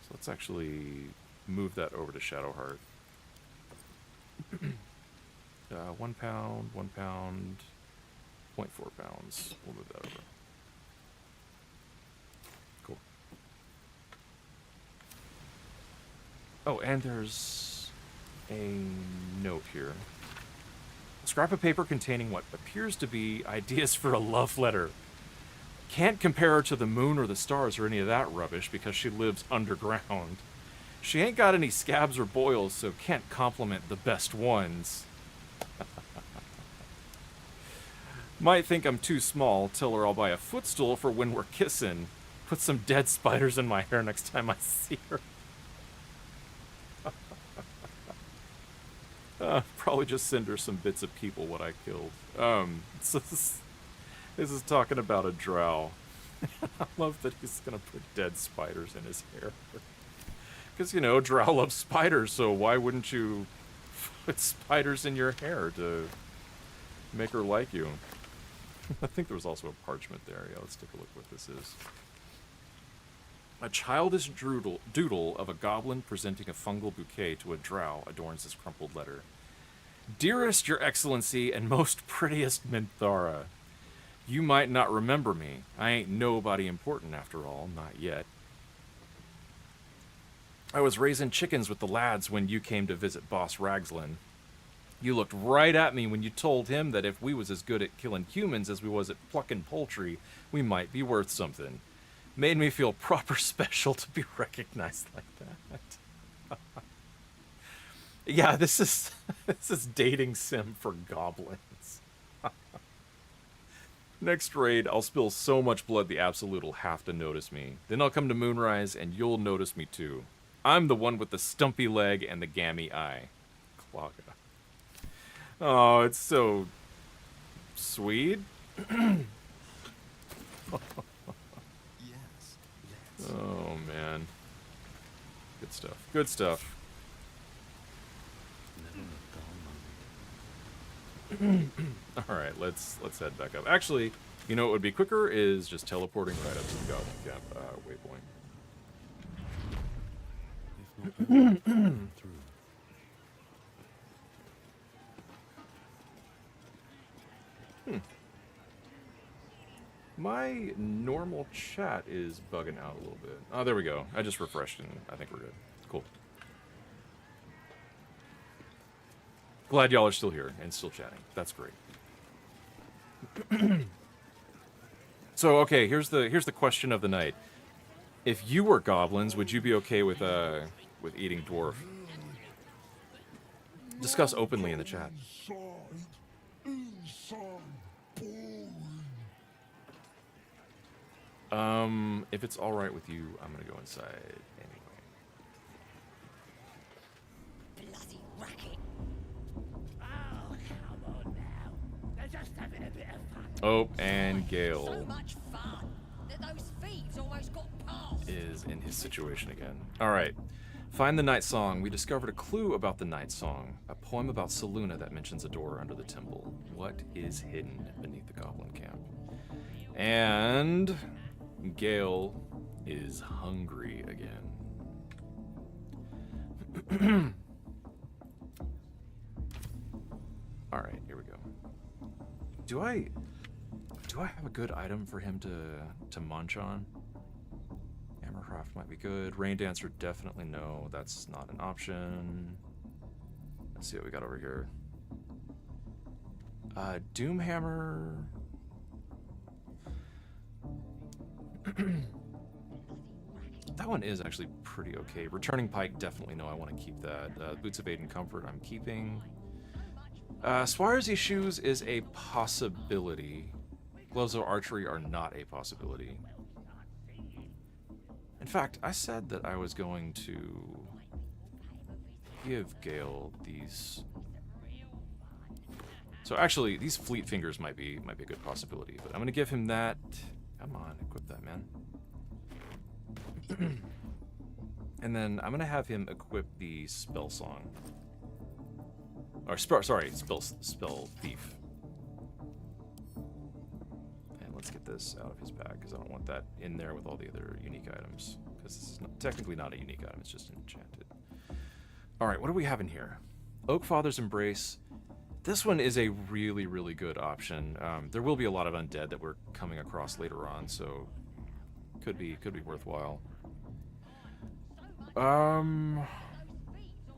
So let's actually move that over to Shadowheart. 1 pound, 1 pound, 0.4 pounds. We'll move that over. Cool. Oh, and there's a note here. A scrap of paper containing what appears to be ideas for a love letter. Can't compare her to the moon or the stars or any of that rubbish because she lives underground. She ain't got any scabs or boils, so can't compliment the best ones. Might think I'm too small. Tell her I'll buy a footstool for when we're kissing. Put some dead spiders in my hair next time I see her. Probably just send her some bits of people what I killed. So this is talking about a drow. I love that he's gonna put dead spiders in his hair. Because, you know, drow loves spiders, so why wouldn't you put spiders in your hair to make her like you? I think there was also a parchment there. Yeah, let's take a look what this is. A childish doodle of a goblin presenting a fungal bouquet to a drow adorns this crumpled letter. Dearest Your Excellency and most prettiest Minthara, you might not remember me. I ain't nobody important after all, not yet. I was raising chickens with the lads when you came to visit Boss Ragslin. You looked right at me when you told him that if we was as good at killing humans as we was at plucking poultry, we might be worth something. Made me feel proper special to be recognized like that. Yeah, this is dating sim for goblins. Next raid, I'll spill so much blood the Absolute will have to notice me. Then I'll come to Moonrise, and you'll notice me too. I'm the one with the stumpy leg and the gammy eye. Claudia. Oh, it's so sweet. Yes. Oh, man. Good stuff. Good stuff. All right, let's head back up. Actually, you know what would be quicker is just teleporting right up to the Goblin Camp waypoint. My normal chat is bugging out a little bit. Oh, there we go. I just refreshed and I think we're good. Cool. Glad y'all are still here and still chatting. That's great. So, okay, here's the question of the night. If you were goblins, would you be okay with eating dwarf? Discuss openly in the chat. If it's all right with you, I'm gonna go inside anyway. Bloody racket. Oh, come on now. They're just having a bit of fun. Oh, and So Gale much fun that those thieves almost got past. is in his situation again. All right. Find the Night Song. We discovered a clue about the Night Song, a poem about Selûne that mentions a door under the temple. What is hidden beneath the Goblin Camp? And Gale is hungry again. All right, here we go. Do I have a good item for him to munch on? Hammercraft might be good. Rain Dancer, definitely no. That's not an option. Let's see what we got over here. Doomhammer. That one is actually pretty okay. Returning Pike, definitely no. I want to keep that. Boots of Aid and Comfort, I'm keeping. Swiresy Shoes is a possibility. Gloves of Archery are not a possibility. In fact, I said that I was going to give Gale these. So actually, these Fleet Fingers might be a good possibility. But I'm gonna give him that. Come on, equip that, man. And then I'm gonna have him equip the Spell Song. Or sorry, Spell Thief. And let's get this out of his bag because I don't want that in there with all the other unique items. Because this is technically not a unique item; it's just enchanted. All right, what do we have in here? Oakfather's Embrace. This one is a really, really good option. There will be a lot of undead that we're coming across later on, so could be worthwhile.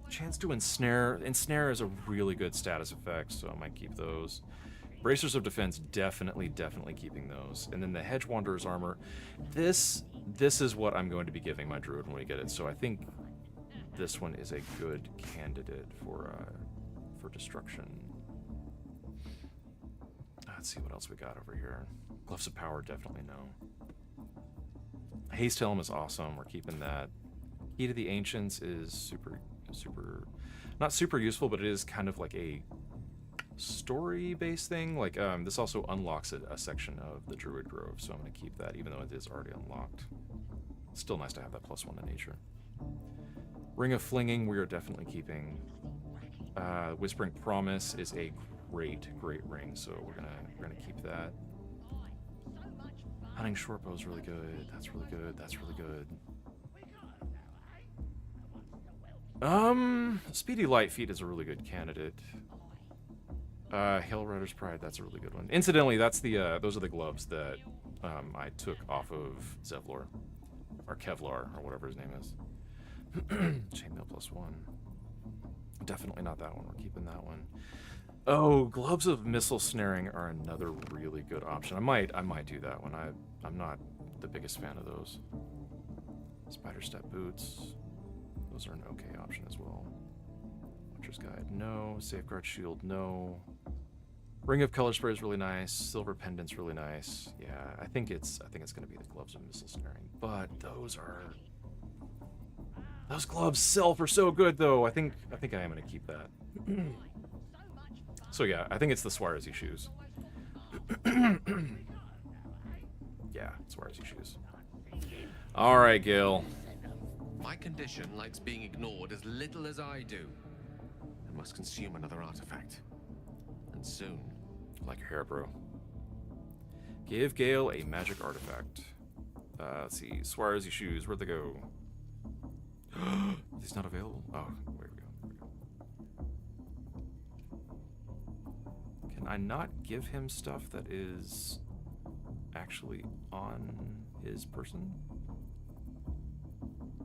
Chance to ensnare. Ensnare is a really good status effect, so I might keep those. Bracers of Defense, definitely keeping those. And then the Hedge Wanderer's Armor. This is what I'm going to be giving my druid when we get it. So I think this one is a good candidate for destruction. Let's see what else we got over here. Gloves of Power, definitely no. Haste Helm is awesome. We're keeping that. Key to the Ancients is super, not super useful, but it is kind of like a story-based thing. Like this also unlocks a section of the Druid Grove, so I'm going to keep that, even though it is already unlocked. It's still nice to have that +1 to nature. Ring of Flinging, we are definitely keeping. Whispering Promise is a great ring, so we're gonna keep that. Hunting Shortbow is really good. That's really good. That's really good. Speedy Light Feet is a really good candidate. Hail Rider's Pride, that's a really good one. Incidentally, that's the those are the gloves that I took off of Zevlor, or Kevlar, or whatever his name is. Chainmail +1. Definitely not that one. We're keeping that one. Oh, Gloves of Missile Snaring are another really good option. I might do that one. I'm not the biggest fan of those. Spider Step Boots. Those are an okay option as well. Butcher's Guide, no. Safeguard Shield, no. Ring of Color Spray is really nice. Silver Pendant's really nice. Yeah, I think it's gonna be the Gloves of Missile Snaring. But those gloves sell for so good though. I think I am gonna keep that. So yeah, I think it's the Swarzy shoes. Yeah, Swarzy shoes. All right, Gale. My condition likes being ignored as little as I do. I must consume another artifact. And soon. Like your hair, bro. Give Gale a magic artifact. Let's see. Swarzy shoes. Where'd they go? He's not available? Oh, where we go. Can I not give him stuff that is actually on his person?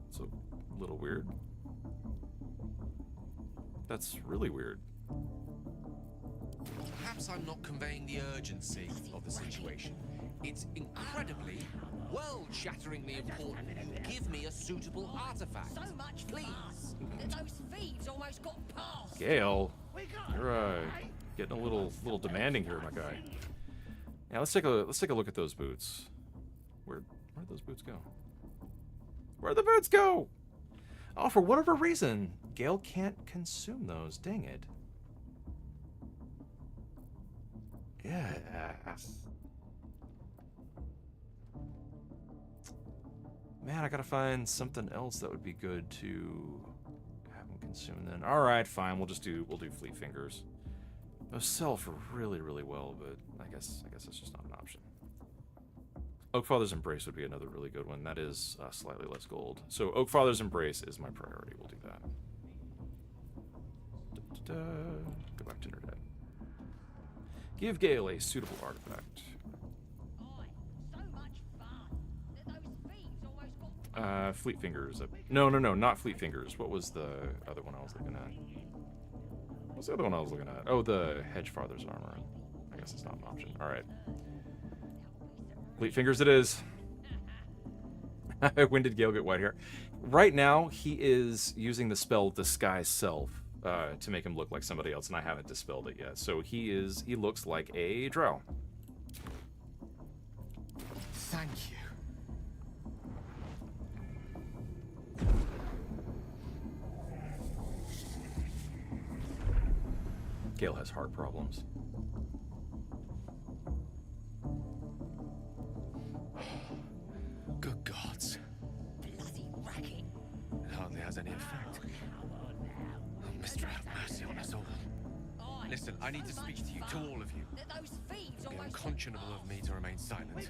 It's a little weird. That's really weird. Perhaps I'm not conveying the urgency of the situation. It's incredibly, world-shatteringly important you give me a suitable artifact. So much Please. that those thieves almost got past. Gale, you're getting a little demanding here, my guy. Yeah, let's take a look at those boots. Where'd those boots go? Where'd the boots go? Oh, for whatever reason, Gale can't consume those. Dang it. Yeah. Man, I gotta find something else that would be good to have him consume then. Alright, fine, we'll do Fleet Fingers. Those sell for really, really well, but I guess that's just not an option. Oakfather's Embrace would be another really good one. That is slightly less gold. So Oakfather's Embrace is my priority. We'll do that. Go back to Nerdad. Give Gale a suitable artifact. Fleet Fingers. No, not Fleet Fingers. What was the other one I was looking at? What's the other one I was looking at? Oh, the Hedgefather's Armor. I guess it's not an option. Alright. Fleet Fingers it is. When did Gale get white hair? Right now, he is using the spell Disguise Self to make him look like somebody else, and I haven't dispelled it yet. So he looks like a drow. Thank you. Gale has heart problems. Good gods. Bloody racket. It hardly has any effect. Oh, Mister, have mercy on us all. Listen, I need to speak to you, to all of you. Those thieves It would be almost unconscionable of me to remain silent.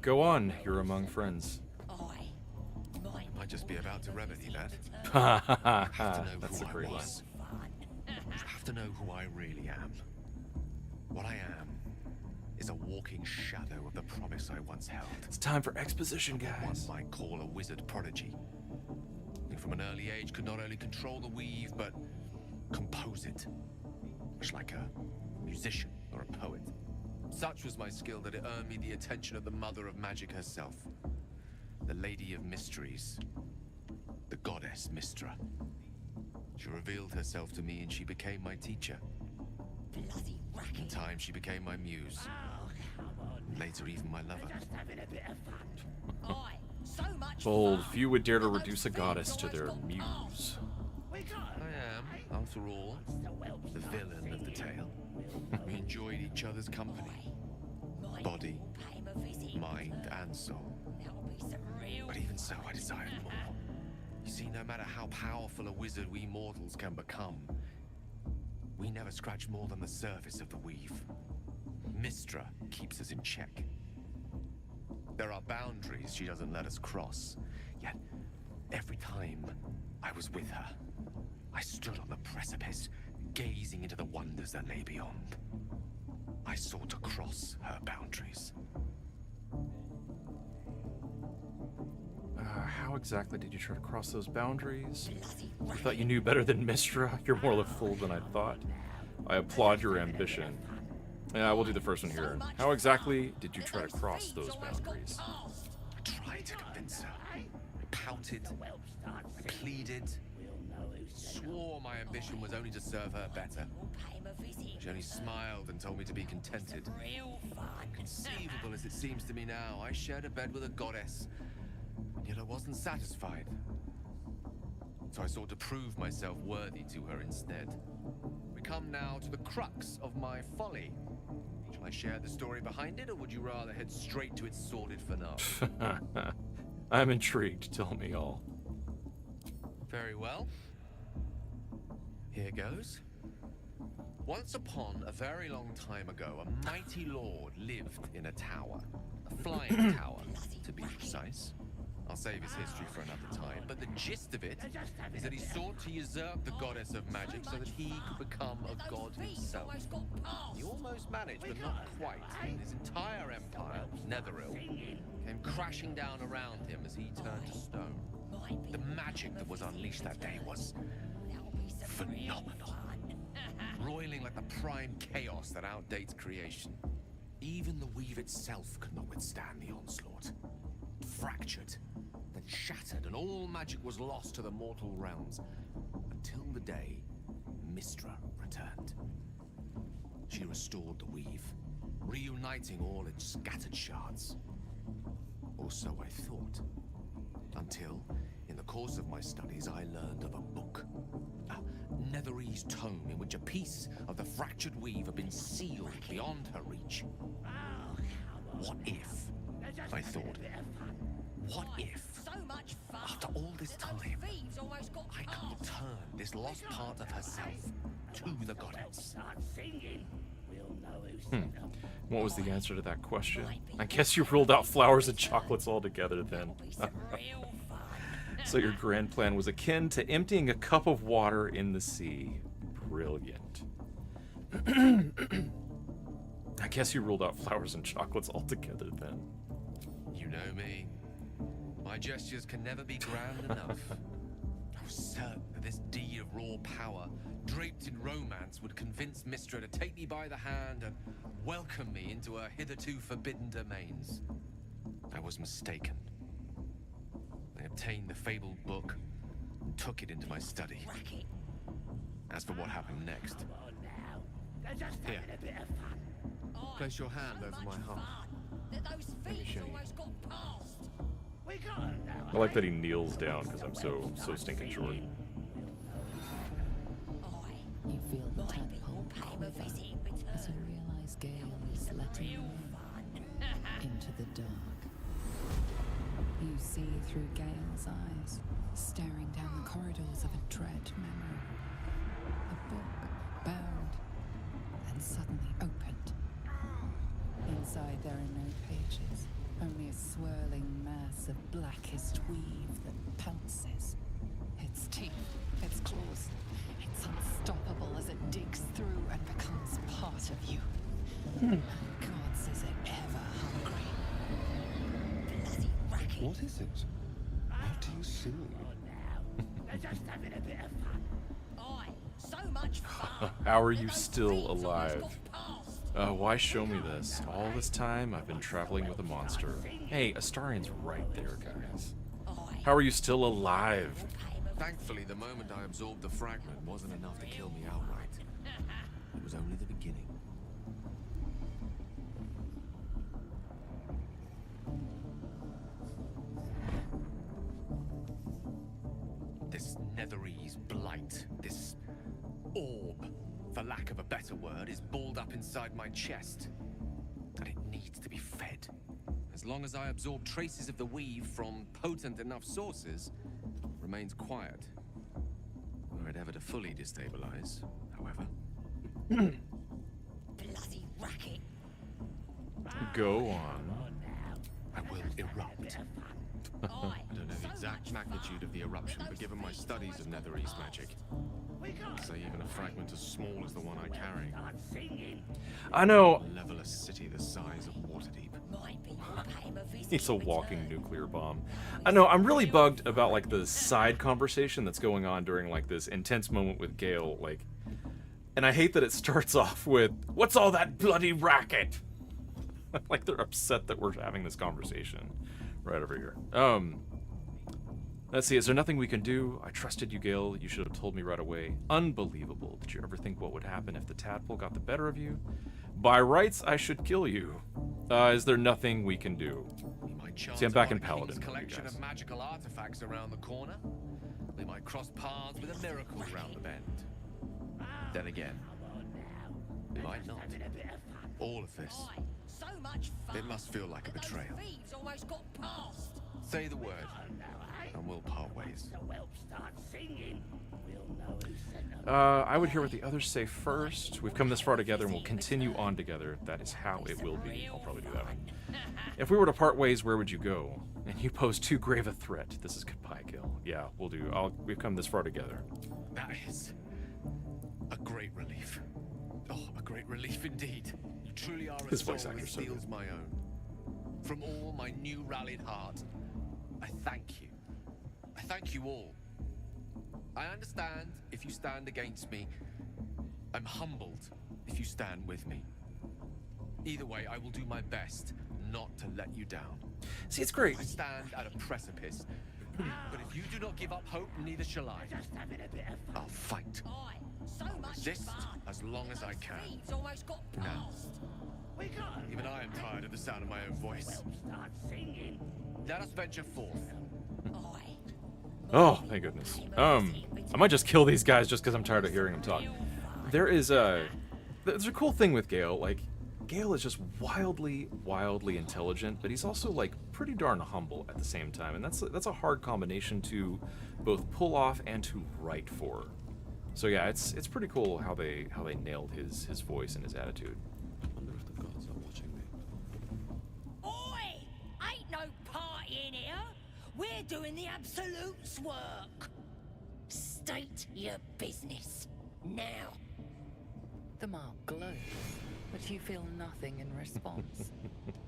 Go on. You're among friends. I might just be about to remedy that. That's a great line. You have to know who I really am. What I am is a walking shadow of the promise I once held. It's time for exposition, guys. One might call a wizard prodigy. Who from an early age could not only control the weave, but compose it. Much like a musician or a poet. Such was my skill that it earned me the attention of the mother of magic herself. The Lady of Mysteries. The goddess Mystra. She revealed herself to me and she became my teacher. bloody racket. In time, she became my muse. And later, even my lover. Aye, so much Bold, fun. few would dare to Those reduce a thieves goddess to almost their got muse. I am, after all, the villain of the tale. We enjoyed each other's company. Body, mind, and soul. But even so, I desired more. You see, no matter how powerful a wizard we mortals can become, we never scratch more than the surface of the weave. Mystra keeps us in check. There are boundaries she doesn't let us cross. Yet, every time I was with her, I stood on the precipice, gazing into the wonders that lay beyond. I sought to cross her boundaries. How exactly did you try to cross those boundaries? You thought you knew better than Mystra? You're more of a fool than I thought. I applaud your ambition. Yeah, we'll do the first one here. How exactly did you try to cross those boundaries? I tried to convince her. I pouted. I pleaded. swore my ambition was only to serve her better. She only smiled and told me to be contented. Conceivable as it seems to me now, I shared a bed with a goddess, yet I wasn't satisfied. So I sought to prove myself worthy to her instead. We come now to the crux of my folly. Shall I share the story behind it, or would you rather head straight to its sordid finale? I'm intrigued. Tell me all. Very well. Here goes. Once upon a very long time ago, a mighty lord lived in a tower. A flying tower, to be precise. I'll save his history for another time, but the gist of it is that he sought to usurp the goddess of magic so that he could become a god himself. He almost managed, but not quite. His entire empire, Netheril, came crashing down around him as he turned to stone. The magic that was unleashed that day was phenomenal. Roiling like the prime chaos that outdates creation. Even the weave itself could not withstand the onslaught. It fractured, then shattered, and all magic was lost to the mortal realms. Until the day Mistra returned. She restored the weave, reuniting all its scattered shards. Or so I thought. Until, in the course of my studies, I learned of a book. A Netherese tome in which a piece of the fractured weave had been sealed beyond her reach. What if, I thought, what if, after all this time, I could return this lost part of herself to the goddess? What was the answer to that question? I guess you ruled out flowers and chocolates altogether then. So your grand plan was akin to emptying a cup of water in the sea. Brilliant. I guess you ruled out flowers and chocolates altogether then. You know me. My gestures can never be grand enough. I was certain that this deed of raw power, draped in romance, would convince Mistra to take me by the hand and welcome me into her hitherto forbidden domains. I was mistaken. I obtained the fabled book and took it into my study. As for what happened next, here, place your hand over my heart. Let me show you. I like that he kneels down because I'm so stinking short. You feel the tadpole quiver as you realize Gale is letting you into the dark. You see through Gale's eyes, staring down the corridors of a dread memory. A book bound and suddenly opened. Inside there are no pages, only a swirling mass of blackest weave that pounces. Its teeth, its claws, it's unstoppable as it digs through and becomes part of you. Gods, is it ever hungry? Bloody racket. What is it? What do you see? They're just having a bit of fun. Aye, so much fun. How are you still alive? Why show me this? All this time I've been traveling with a monster. Hey, Astarian's right there, guys. How are you still alive? Thankfully, the moment I absorbed the fragment wasn't enough to kill me outright. It was only the beginning. This Netherese blight, this orb, for lack of a better word, is balled up inside my chest. And it needs to be fed. As long as I absorb traces of the weave from potent enough sources, it remains quiet. Were it ever to fully destabilize, however. Bloody racket. Go on. I will erupt. I don't know the exact magnitude of the eruption, but given my studies of Netherese magic, I'd say even a fragment as small as the one I carry. I know. Level a city the size of Waterdeep. He's a walking nuclear bomb. I know, I'm really bugged about like the side conversation that's going on during like this intense moment with Gale, like, and I hate that it starts off with, "What's all that bloody racket?" Like they're upset that we're having this conversation right over here. Let's see, is there nothing we can do? I trusted you, Gale. You should have told me right away. Unbelievable. Did you ever think what would happen if the tadpole got the better of you? By rights, I should kill you. Is there nothing we can do? See, I'm back in Paladin. Collection of magical artifacts around the corner. We might cross paths with a miracle round the bend. Then again, we might not. All of this. So much fun. It must feel like a betrayal. Those thieves almost got past. Say the word, and we'll part ways. I would hear what the others say first. We've come this far together and we'll continue on together. That is how it will be. I'll probably do that one. If we were to part ways, where would you go? And you pose too grave a threat. This is goodbye, Gil. Yeah, we'll do. We've come this far together. That is a great relief. Oh, a great relief indeed. You truly are a His soul voice that actor's so steals good. my own. From all my new rallied heart, I thank you. I thank you all. I understand if you stand against me. I'm humbled if you stand with me. Either way, I will do my best not to let you down. See, it's great. I stand at a precipice, but if you do not give up hope, neither shall I. I'll fight. Aye, so much This fun. as long as I can. Thieves almost got Now. past. Even I am tired of the sound of my own voice. Let us venture forth. Aye. Oh, thank goodness. I might just kill these guys just because I'm tired of hearing them talk. There's a cool thing with Gale. Like, Gale is just wildly intelligent, but he's also like pretty darn humble at the same time, and that's a hard combination to both pull off and to write for. So yeah, it's pretty cool how they nailed his voice and his attitude. I wonder if the gods are watching me. Oi! Ain't no party in here. We're doing the Absolute's work. State your business. Now. The mark glows, but you feel nothing in response.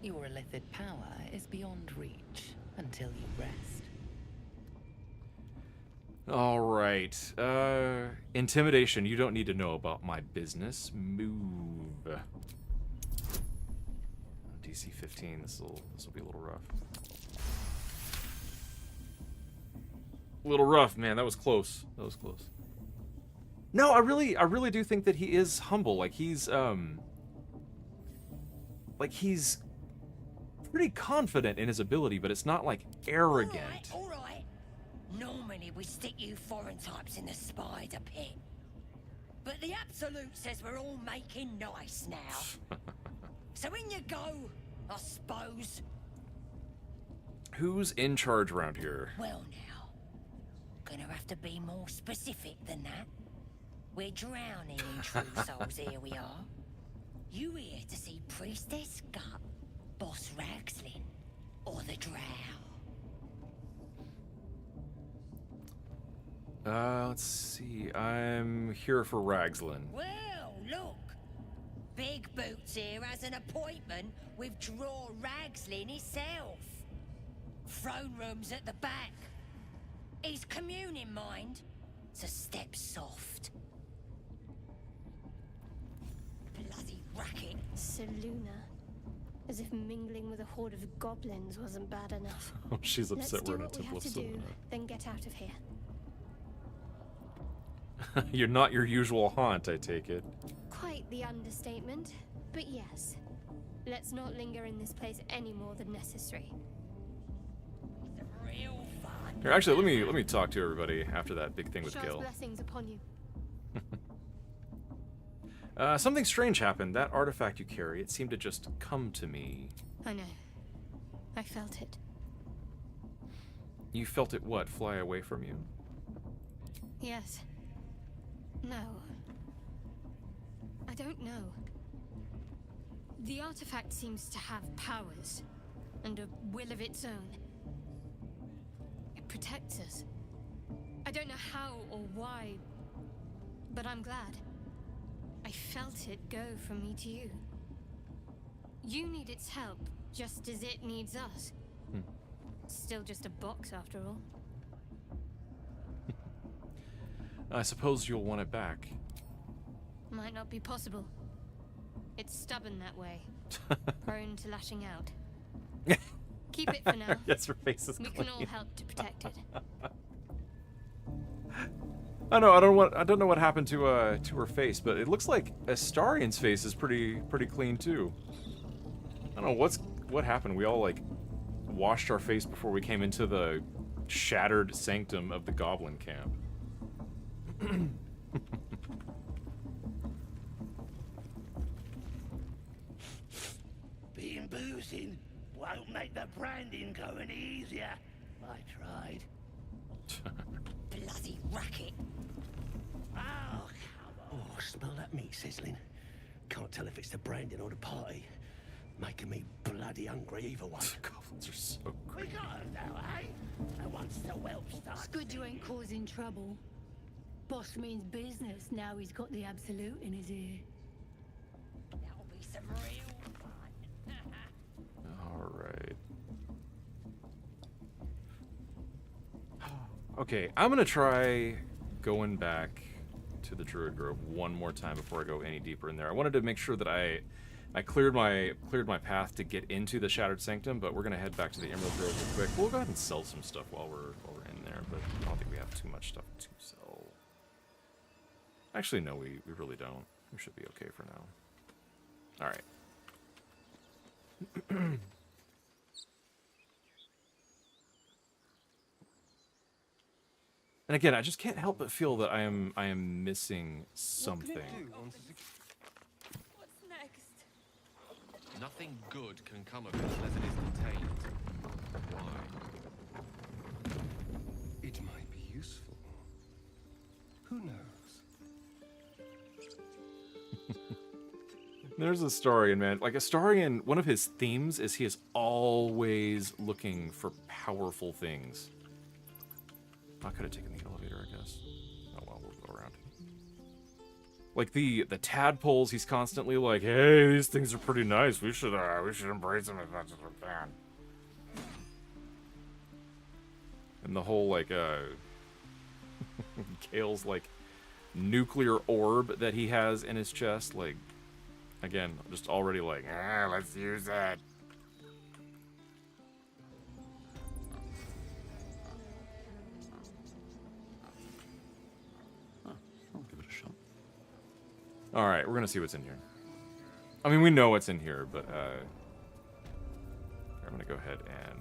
Your illithid power is beyond reach until you rest. All right. Intimidation. You don't need to know about my business. Move. DC 15. This will be a little rough. A little rough, man. That was close. That was close. No, I really do think that he is humble. Like he's pretty confident in his ability, but it's not like arrogant. All right. Normally we stick you foreign types in the spider pit. But the Absolute says we're all making nice now. So in you go, I suppose. Who's in charge around here? Well now, gonna have to be more specific than that. We're drowning in true souls, here we are. You here to see Priestess Gut, Boss Ragslin, or the Drow? Let's see. I'm here for Ragslin. Well, look. Big Boots here has an appointment with Draw Ragslin himself. Throne room's at the back. He's communing, mind, so step soft. Bloody racket. Seluna. As if mingling with a horde of goblins wasn't bad enough. Oh, she's Let's upset do we're in a what we temple have of to do, Silver. then get out of here. You're not your usual haunt, I take it. Quite the understatement, but yes. Let's not linger in this place any more than necessary. Real fun. Here, actually, let me talk to everybody after that big thing with Shah's Gil. blessings upon you. Something strange happened. That artifact you carry, it seemed to just come to me. I know. I felt it. You felt it what? Fly away from you? Yes. No. I don't know. The artifact seems to have powers, and a will of its own. It protects us. I don't know how or why, but I'm glad. I felt it go from me to you. You need its help, just as it needs us. Still just a box, after all. I suppose you'll want it back. Might not be possible. It's stubborn that way. Prone to lashing out. Keep it for now. Yes, her face is We clean. can all help to protect it. I know. I don't know what happened to her face, but it looks like Astarian's face is pretty clean too. I don't know what happened. We all like washed our face before we came into the shattered sanctum of the goblin camp. Being boozing won't make the branding go any easier. I tried. Bloody racket. Oh, come on. Oh, smell that meat sizzling. Can't tell if it's the branding or the party. Making me bloody hungry either way. Goblins are so We great. got 'em now, eh? And once the whelp starts... It's good you ain't causing trouble. Boss means business now he's got the absolute in his ear. That'll be some real fun. All right. Okay, I'm gonna try going back to the Druid Grove one more time before I go any deeper in there. I wanted to make sure that I cleared my path to get into the Shattered Sanctum, but we're gonna head back to the Emerald Grove real quick. We'll go ahead and sell some stuff while we're in there, but I don't think we have too much stuff to sell. Actually, no, we really don't. We should be okay for now. All right. And again, I just can't help but feel that I am missing something. What's next? Nothing good can come of it unless it is contained. Why? It might be useful. Who knows? There's Astarian, man. Like, Astarian, one of his themes is he is always looking for powerful things. I could have taken the elevator, I guess. Oh well, we'll go around. Like the tadpoles, he's constantly like, "Hey, these things are pretty nice. We should embrace them as much as we can." And the whole like Kale's like nuclear orb that he has in his chest, like, again, just already like, let's use that. I'll give it a shot. All right, we're gonna see what's in here. I mean, we know what's in here, but I'm gonna go ahead and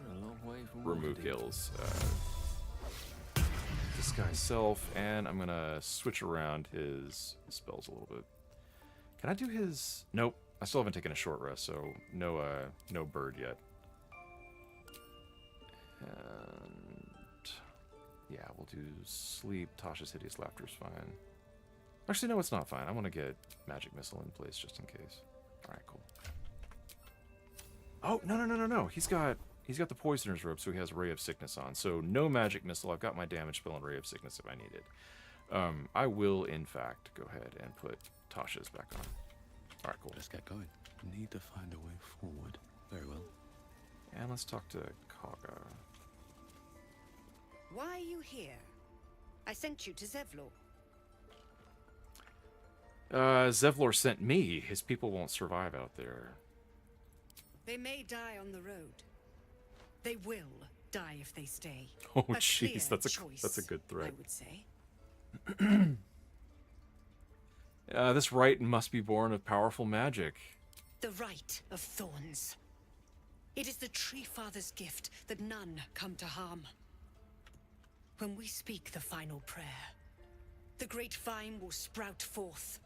We're a long way from remove Waterdeep. Gale's disguise self, and I'm gonna switch around his spells a little bit. Can I do his? Nope. I still haven't taken a short rest, so no bird yet. And yeah, we'll do sleep. Tasha's hideous laughter is fine. Actually, no, it's not fine. I want to get magic missile in place just in case. All right, cool. Oh no! He's got the poisoner's robe, so he has ray of sickness on. So no magic missile. I've got my damage spell and ray of sickness if I need it. I will, in fact, go ahead and put Tasha's back on. All right, cool. Let's get going. Need to find a way forward. Very well. And let's talk to Kaga. Why are you here? I sent you to Zevlor. Zevlor sent me. His people won't survive out there. They may die on the road. They will die if they stay. Oh, A jeez, clear that's a choice, good I threat. would say. This right must be born of powerful magic. The right of thorns. It is the Tree Father's gift that none come to harm. When we speak the final prayer, the great vine will sprout forth.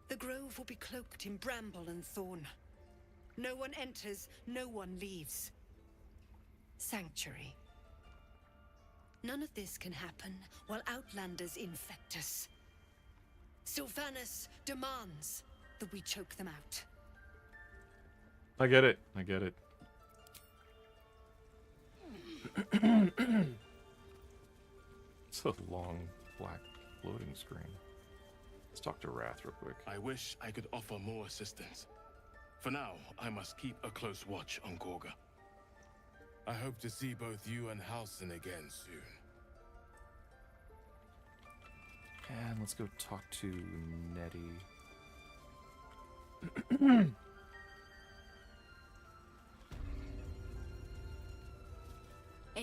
The grove will be cloaked in bramble and thorn. No one enters, no one leaves. Sanctuary. None of this can happen while Outlanders infect us. Sylvanas demands that we choke them out. I get it. It's a long black loading screen. Let's talk to Wrath real quick. I wish I could offer more assistance. For now, I must keep a close watch on Gorga. I hope to see both you and Halsin again soon. And let's go talk to Nettie.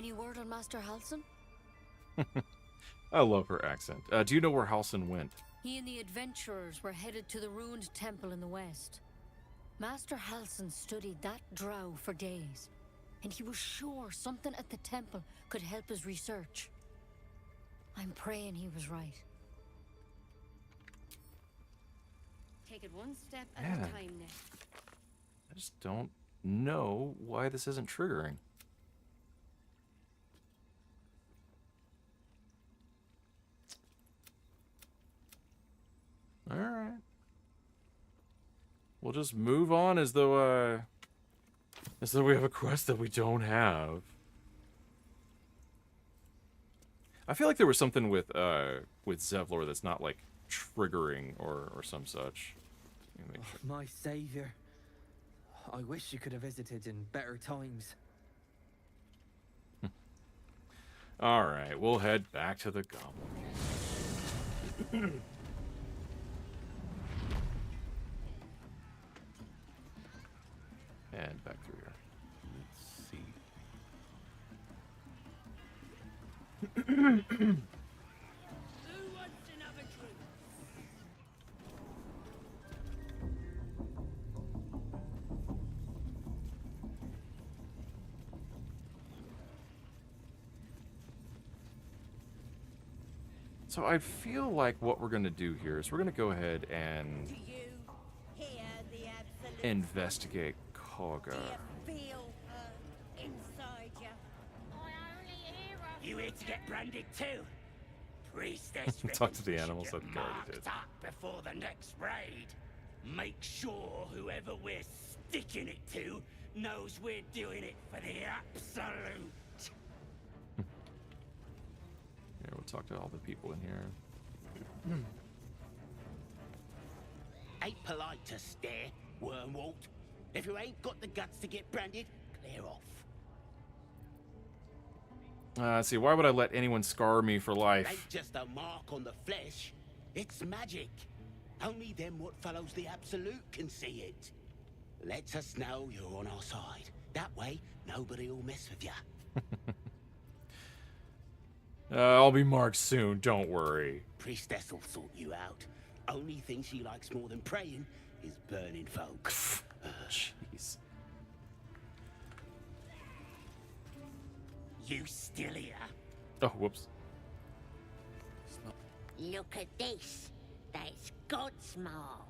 Any word on Master Halsin? I love her accent. Do you know where Halsin went? He and the adventurers were headed to the ruined temple in the west. Master Halsin studied that drow for days, and he was sure something at the temple could help his research. I'm praying he was right. Take it one step at a time now. I just don't know why this isn't triggering. All right. We'll just move on as though we have a quest that we don't have. I feel like there was something with Zevlor that's not like triggering or some such. Oh, my savior. I wish you could have visited in better times. All right, we'll head back to the goblin. And back through here. Who wants another drink? So I feel like what we're going to do here is we're going to go ahead and investigate Koga. Inside you. You here to get branded too? Priestess. Talk to the animals that the already did. Up before the next raid. Make sure whoever we're sticking it to knows we're doing it for the absolute. Here, we'll talk to all the people in here. Ain't polite to stare, Wormwalt. If you ain't got the guts to get branded, clear off. Let's see, why would I let anyone scar me for life? Ain't just a mark on the flesh. It's magic. Only them what follows the absolute can see it. Lets us know you're on our side. That way, nobody will mess with you. I'll be marked soon, don't worry. Priestess will sort you out. Only thing she likes more than praying is burning folk. Jeez. You still here? Oh, whoops. Look at this. That's God's mark.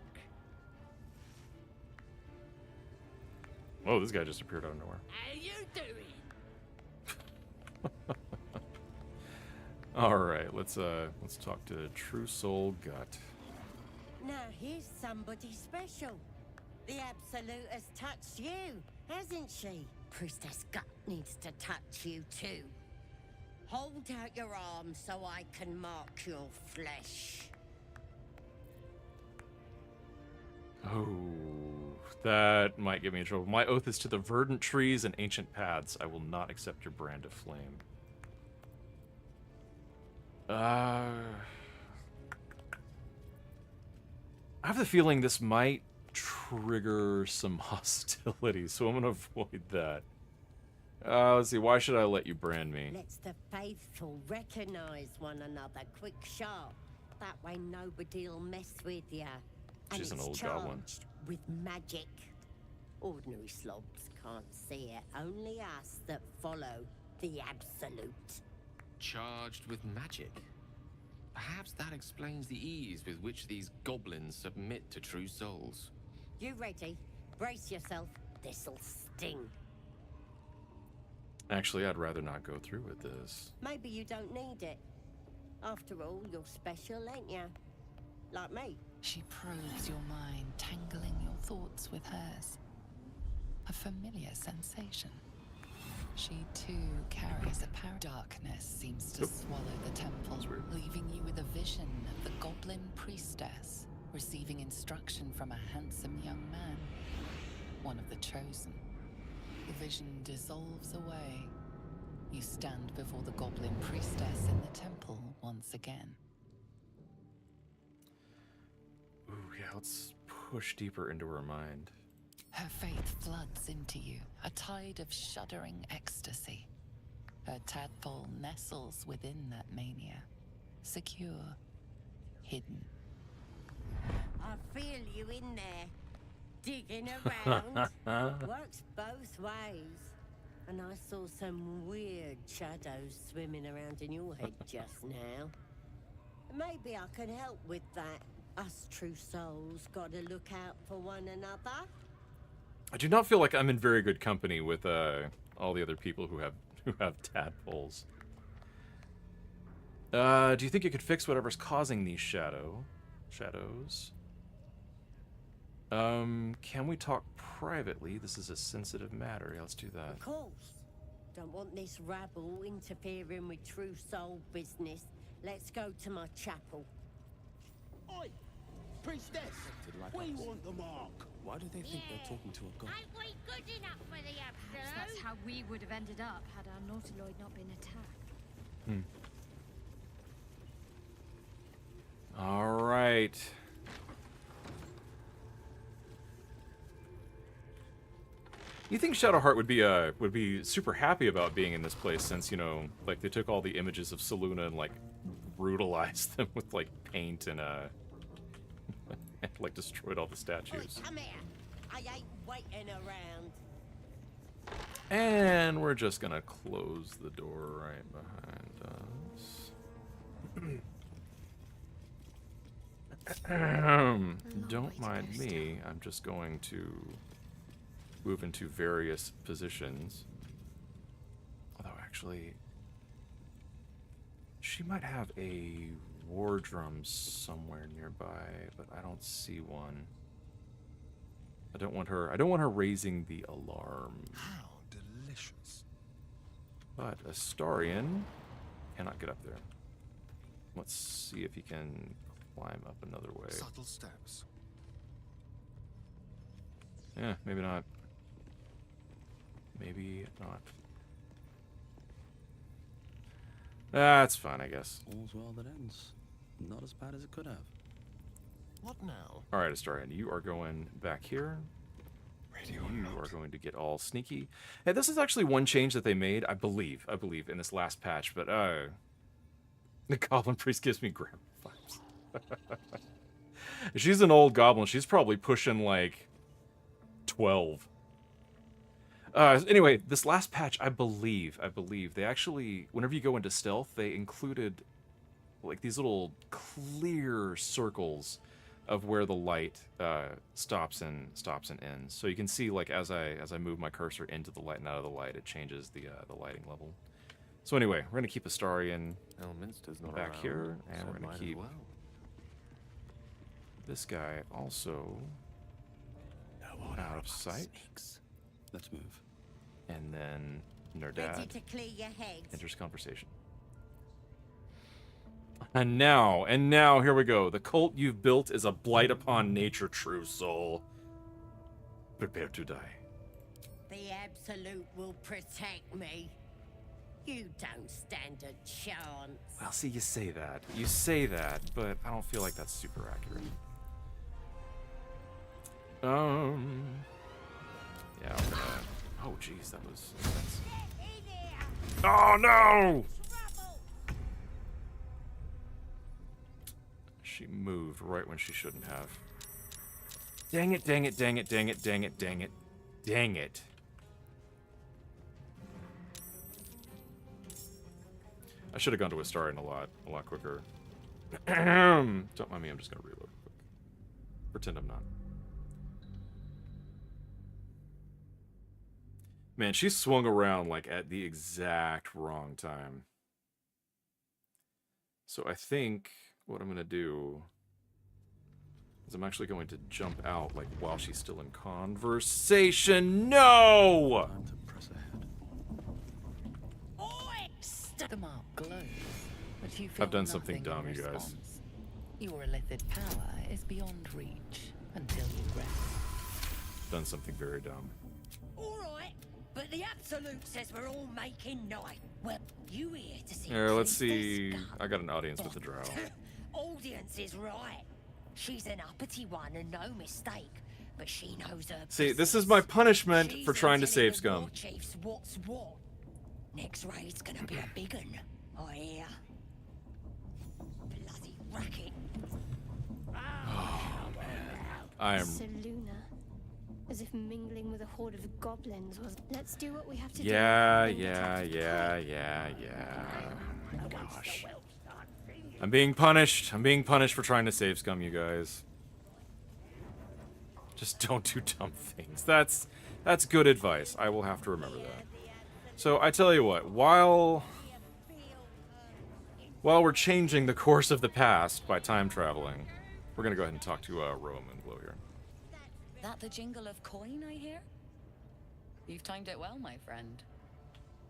Oh, this guy just appeared out of nowhere. How you doing? All right, let's talk to True Soul Gut. Now here's somebody special. The Absolute has touched you, hasn't she? Priestess Gut needs to touch you too. Hold out your arm so I can mark your flesh. Oh, that might get me in trouble. My oath is to the verdant trees and ancient paths. I will not accept your brand of flame. I have the feeling this might trigger some hostility, so I'm gonna avoid that. Let's see, why should I let you brand me? Let's the faithful recognize one another quick sharp. That way nobody'll mess with you. And She's an it's old goblin. charged with magic. Ordinary slobs can't see it. Only us that follow the Absolute. Charged with magic. Perhaps that explains the ease with which these goblins submit to true souls. You ready? Brace yourself. This'll sting. Actually, I'd rather not go through with this. Maybe you don't need it. After all, you're special, ain't you? Like me. She probes your mind, tangling your thoughts with hers. A familiar sensation. She too carries a power. Darkness seems to swallow the temple, leaving you with a vision of the goblin priestess receiving instruction from a handsome young man, one of the chosen. The vision dissolves away. You stand before the goblin priestess in the temple once again. Ooh, yeah, let's push deeper into her mind. Her faith floods into you, a tide of shuddering ecstasy. Her tadpole nestles within that mania, secure, hidden. I feel you in there, digging around. Works both ways. And I saw some weird shadows swimming around in your head just now. Maybe I can help with that. Us true souls gotta look out for one another. I do not feel like I'm in very good company with all the other people who have tadpoles. Do you think you could fix whatever's causing these shadows? Can we talk privately? This is a sensitive matter. Yeah, let's do that. Of course. Don't want this rabble interfering with true soul business. Let's go to my chapel. Oi! Priestess! We want the mark. Why do they think they're talking to a god? Ain't we good enough for the Perhaps that's how we would have ended up had our Nautiloid not been attacked. All right. You think Shadowheart would be super happy about being in this place, since, you know, like, they took all the images of Selûne and like brutalized them with like paint and and like destroyed all the statues. Oi, come here. I ain't waiting around. And we're just gonna close the door right behind us. Don't mind me. I'm just going to move into various positions. Although, actually, she might have a war drum somewhere nearby, but I don't see one. I don't want her raising the alarm. How delicious. But Astarion cannot get up there. Let's see if he can climb up another way. Subtle steps. Yeah, maybe not. Maybe not. That's fine, I guess. All's well that ends. Not as bad as it could have. What now? Alright, Astarion, you are going back here. You are going to get all sneaky. Hey, this is actually one change that they made, I believe, in this last patch, but the Goblin Priest gives me grandma vibes. She's an old goblin. She's probably pushing like 12. Anyway, this last patch, I believe they actually, whenever you go into stealth, they included like these little clear circles of where the light stops and ends. So you can see, like, as I move my cursor into the light and out of the light, it changes the lighting level. So anyway, we're gonna keep Astarion back here, and we're gonna keep this guy also out of sight. Let's move. And then Ready Nerdad to clear your heads. enters conversation. And now, here we go. The cult you've built is a blight upon nature, true soul. Prepare to die. The Absolute will protect me. You don't stand a chance. Well, see, you say that, but I don't feel like that's super accurate. Yeah, I'm gonna... Oh, jeez, that was intense. Oh, no! She moved right when she shouldn't have. Dang it, dang it, dang it, dang it, dang it, dang it, dang it. I should have gone to Astarion a lot quicker. Don't mind me, I'm just gonna reload quick. Pretend I'm not. Man, she swung around like at the exact wrong time. So I think what I'm gonna do is I'm actually going to jump out like while she's still in conversation. No! Time to press ahead. The mark glows, but you feel I've done something nothing in dumb, you guys. response. Your illithid power is beyond reach until you rest. Done something very dumb. All right, but the Absolute says we're all making night. Well, you here to see? Here, let's Priestess see. Gut. I got an audience with the drow. Audience is right. She's an uppity one and no mistake, but she knows her See, this business. is my punishment She's for trying to telling save the scum. war chiefs what's what. Next raid's gonna be a big one, I hear. Bloody racket. Oh, man. I am... Saluna. As if mingling with a horde of goblins was... Let's do what we have to do. Yeah. Oh, gosh. I'm being punished. I'm being punished for trying to save scum, you guys. Just don't do dumb things. That's good advice. I will have to remember that. So, I tell you what, while we're changing the course of the past by time traveling, we're gonna go ahead and talk to Roa Moonglow here. That the jingle of coin, I hear? You've timed it well, my friend.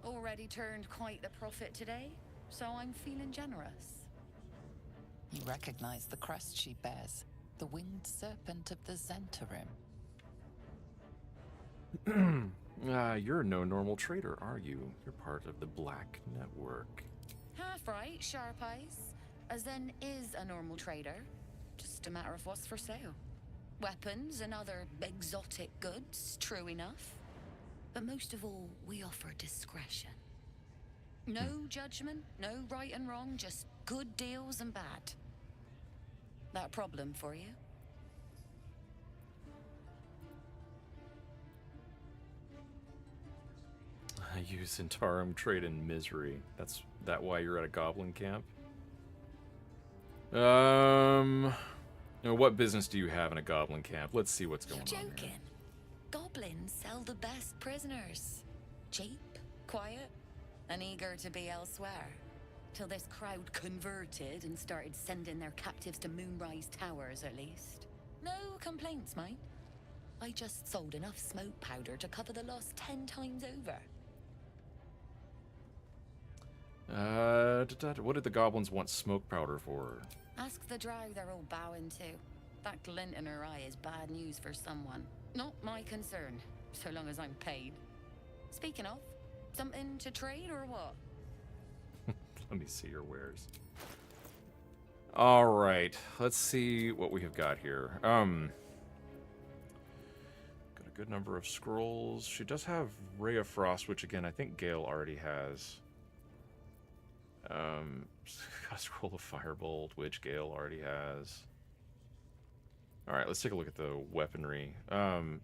Already turned quite the profit today, so I'm feeling generous. You recognize the crest she bears, the winged serpent of the Zentarim. You're no normal trader, are you? You're part of the Black Network. Half right, sharp eyes. As then is a normal trader. Just a matter of what's for sale. Weapons and other exotic goods, true enough. But most of all, we offer discretion. No judgment, no right and wrong, just good deals and bad. That a problem for you? I use Zentarum trade in misery. That's why you're at a goblin camp? What business do you have in a goblin camp? Let's see what's going on here. Joking. Goblins sell the best prisoners. Cheap, quiet, and eager to be elsewhere. Till this crowd converted and started sending their captives to Moonrise Towers, at least. No complaints, mind. I just sold enough smoke powder to cover the loss 10 times over. What did the goblins want smoke powder for? Ask the drow they're all bowing to. That glint in her eye is bad news for someone. Not my concern, so long as I'm paid. Speaking of, something to trade or what? Let me see your wares. Alright, let's see what we have got here. Got a good number of scrolls. She does have Ray of Frost, which again, I think Gale already has. Got a scroll of Firebolt, which Gale already has. Alright, let's take a look at the weaponry.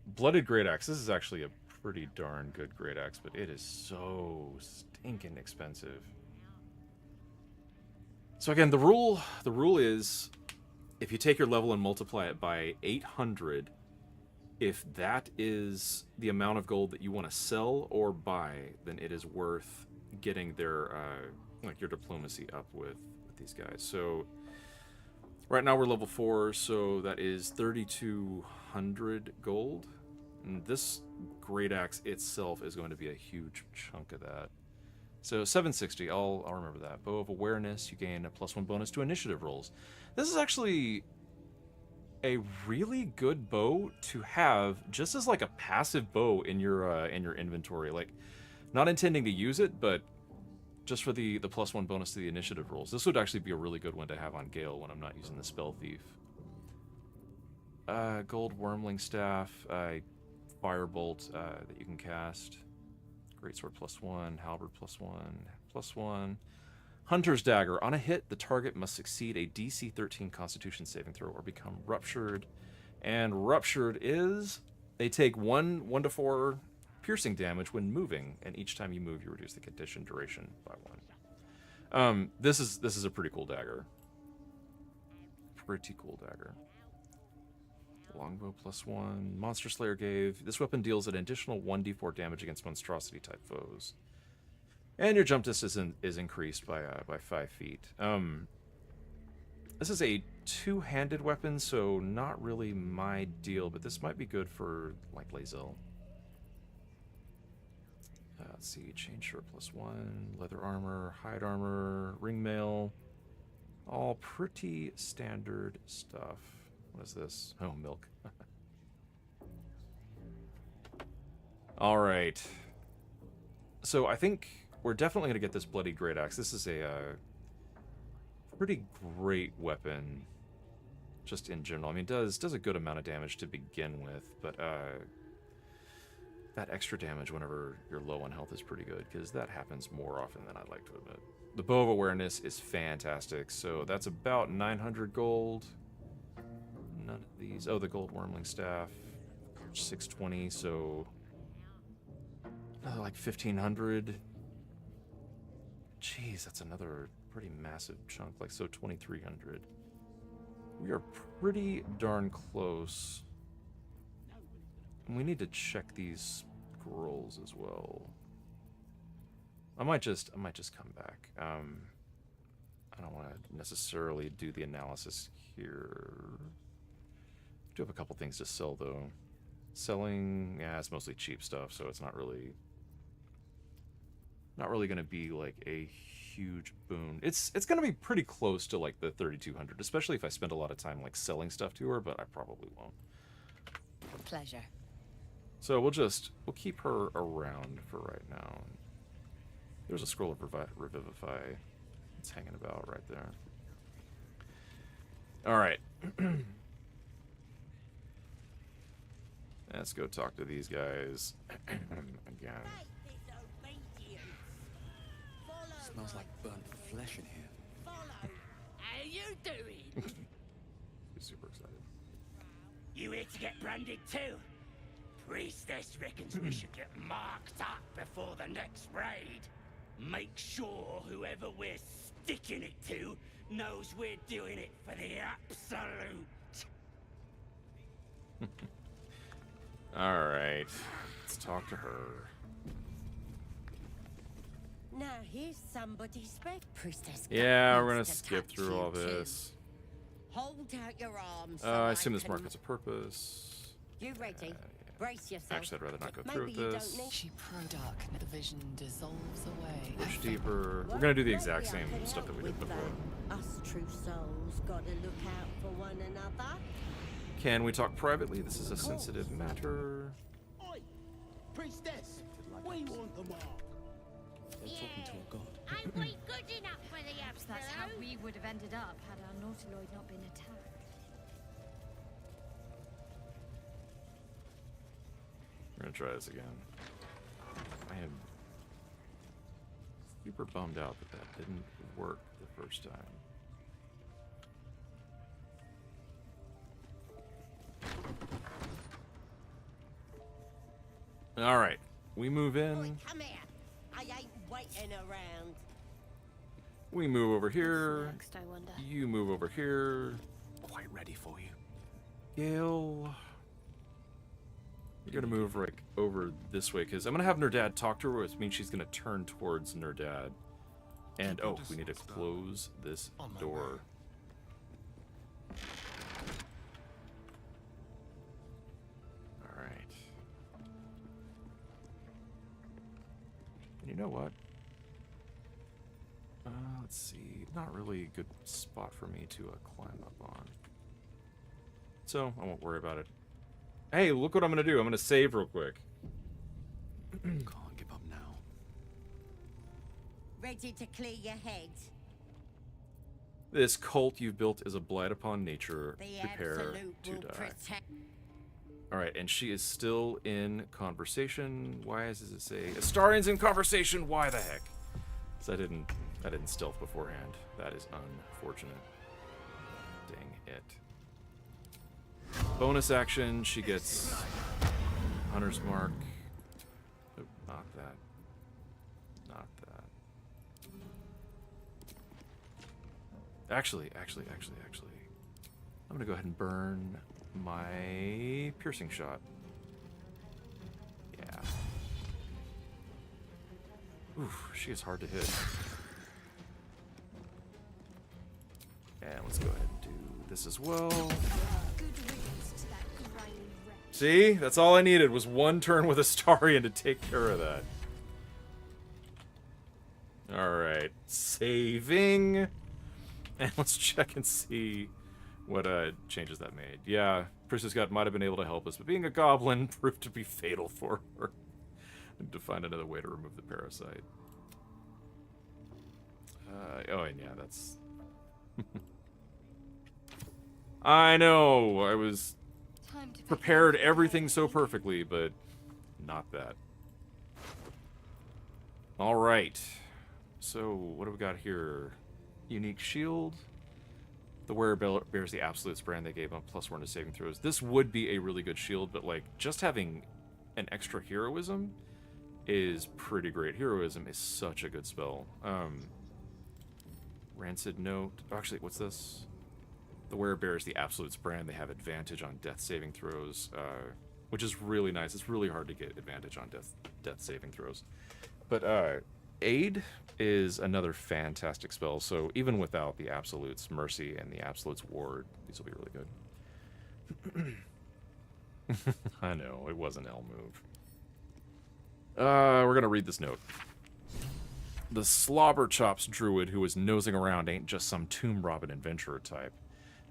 Blooded Great Axe. This is actually a pretty darn good Great Axe, but it is so stinking expensive. So again, the rule is, if you take your level and multiply it by 800, if that is the amount of gold that you want to sell or buy, then it is worth getting their like your diplomacy up with these guys. So right now we're level 4, so that is 3,200 gold. And this Great Axe itself is going to be a huge chunk of that. So 760, I'll remember that. Bow of Awareness, you gain a +1 bonus to initiative rolls. This is actually a really good bow to have just as like a passive bow in your inventory. Like, not intending to use it, but just for the +1 bonus to the initiative rolls. This would actually be a really good one to have on Gale when I'm not using the Spell Thief. Gold Wormling Staff, Firebolt that you can cast. Greatsword +1, Halberd +1. Hunter's Dagger. On a hit, the target must succeed a DC 13 Constitution saving throw or become ruptured. And ruptured is they take 1 to 4 piercing damage when moving, and each time you move, you reduce the condition duration by 1. This is a pretty cool dagger. Pretty cool dagger. Longbow +1. Monster Slayer gave. This weapon deals an additional 1d4 damage against monstrosity type foes. And your jump distance is increased by 5 feet. This is a two-handed weapon, so not really my deal, but this might be good for like Lae'zel. Let's see, chain shirt +1, leather armor, hide armor, ring mail. All pretty standard stuff. What is this? Oh, milk. All right. So I think we're definitely going to get this Bloody Great Axe. This is a pretty great weapon, just in general. I mean, it does a good amount of damage to begin with, but that extra damage whenever you're low on health is pretty good, because that happens more often than I'd like to admit. The Bow of Awareness is fantastic, so that's about 900 gold. None of these. Oh, the Gold Wormling Staff, 620, so another like 1,500. Jeez, that's another pretty massive chunk, like so 2,300. We are pretty darn close. And we need to check these scrolls as well. I might just come back. I don't want to necessarily do the analysis here. I do have a couple things to sell though. Selling, yeah, it's mostly cheap stuff, so it's not really going to be like a huge boon. It's going to be pretty close to like the 3,200, especially if I spend a lot of time like selling stuff to her, but I probably won't. Pleasure. So we'll keep her around for right now. There's a scroll of Revivify. It's hanging about right there. All right. Let's go talk to these guys again. Smells like burnt flesh in here. How you doing? He's super excited. You here to get branded too? Priestess reckons we should get marked up before the next raid. Make sure whoever we're sticking it to knows we're doing it for the absolute. Alright. Let's talk to her. Now here's somebody Priestess Yeah, Gut we're gonna needs to skip touch through you all too. this. Hold out your arms. I assume this mark has a purpose. You ready? Brace yourself. Actually, I'd rather not go Maybe through you with don't this. need- She pro-dark, the vision dissolves away. Push deeper. We're gonna do the exact Maybe I same can stuff that help we did with before. that. Us true souls gotta look out for one another. Can we talk privately? This is a sensitive matter. Oi, priestess, we want them all. They're talking to a god. Ain't we good enough for the Perhaps that's how absolute? we would have ended up had our Nautiloid not been attacked. We're gonna try this again. I am super bummed out that that didn't work the first time. All right, we move in. Oi, come here. I ain't waiting around. We move over here. Next, I wonder. You move over here. Quite ready for you. Gale. You're gonna move like over this way because I'm gonna have Nerdad talk to her, which means she's gonna turn towards Nerdad. And oh, we need to close this door. All right. And you know what? Let's see. Not really a good spot for me to climb up on. So I won't worry about it. Hey, look what I'm gonna do. I'm gonna save real quick. Can't give up now. Ready to clear your head. This cult you've built is a blight upon nature. The Prepare absolute to will die. protect. Alright, and she is still in conversation. Why does it say Astarian's in conversation? Why the heck? So I didn't stealth beforehand. That is unfortunate. Dang it. Bonus action, she gets Hunter's Mark. Oh, not that. Not that. Actually. I'm gonna go ahead and burn my piercing shot. Yeah. Oof, she is hard to hit. And let's go ahead and do this as well. Good riddance to that grimy wretch. See? That's all I needed was one turn with Astarian to take care of that. Alright. Saving. And let's check and see what changes that made. Yeah, Princess Gut might have been able to help us, but being a goblin proved to be fatal for her. And to find another way to remove the parasite. Oh, and yeah, that's... I know, I was Time to prepared everything so perfectly, but not that. All right. So what do we got here? Unique shield. The wearer bears the absolute brand they gave him, +1 to saving throws. This would be a really good shield, but like just having an extra heroism is pretty great. Heroism is such a good spell. Rancid note. Oh, actually, what's this? The wearer bears the absolute brand. They have advantage on death saving throws, which is really nice. It's really hard to get advantage on death saving throws. But aid is another fantastic spell. So even without the absolutes mercy and the absolutes ward, these will be really good. I know it was an L move. We're gonna read this note. The Slobber Chops druid who was nosing around ain't just some tomb robbing adventurer type.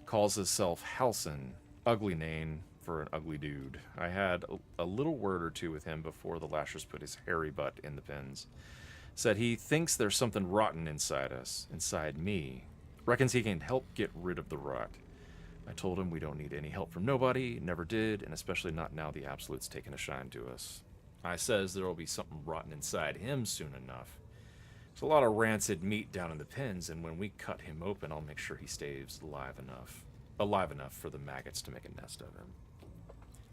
Calls himself Halson. Ugly name for an ugly dude. I had a little word or two with him before the Lashers put his hairy butt in the pens. Said he thinks there's something rotten inside us, inside me. Reckons he can help get rid of the rot. I told him we don't need any help from nobody, never did, and especially not now the Absolute's taken a shine to us. I says there'll be something rotten inside him soon enough. There's a lot of rancid meat down in the pens, and when we cut him open, I'll make sure he stays alive enough for the maggots to make a nest of him.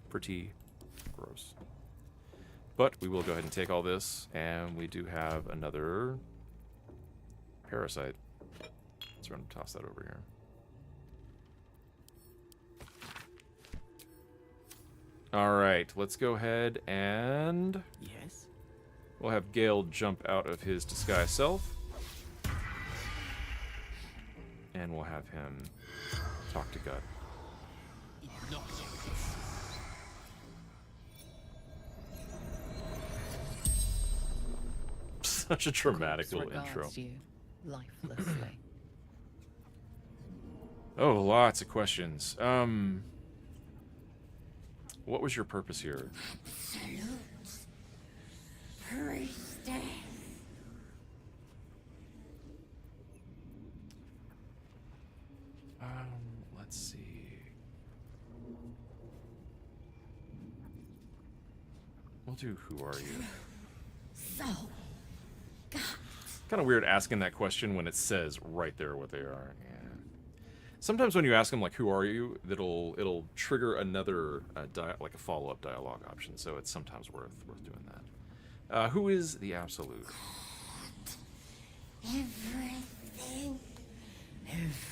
Pretty gross. But we will go ahead and take all this, and we do have another parasite. So we're going to toss that over here. All right, let's go ahead and... Yes? We'll have Gale jump out of his disguise self. And we'll have him talk to Gut. Such a dramatic little intro. You lifelessly. Oh, lots of questions. What was your purpose here? Priestess. Let's see. We'll do who are you? So, Kind of weird asking that question when it says right there what they are. Yeah. Sometimes when you ask them like who are you, it'll trigger another like a follow-up dialogue option. So it's sometimes worth doing that. Who is the Absolute? everything, everyone.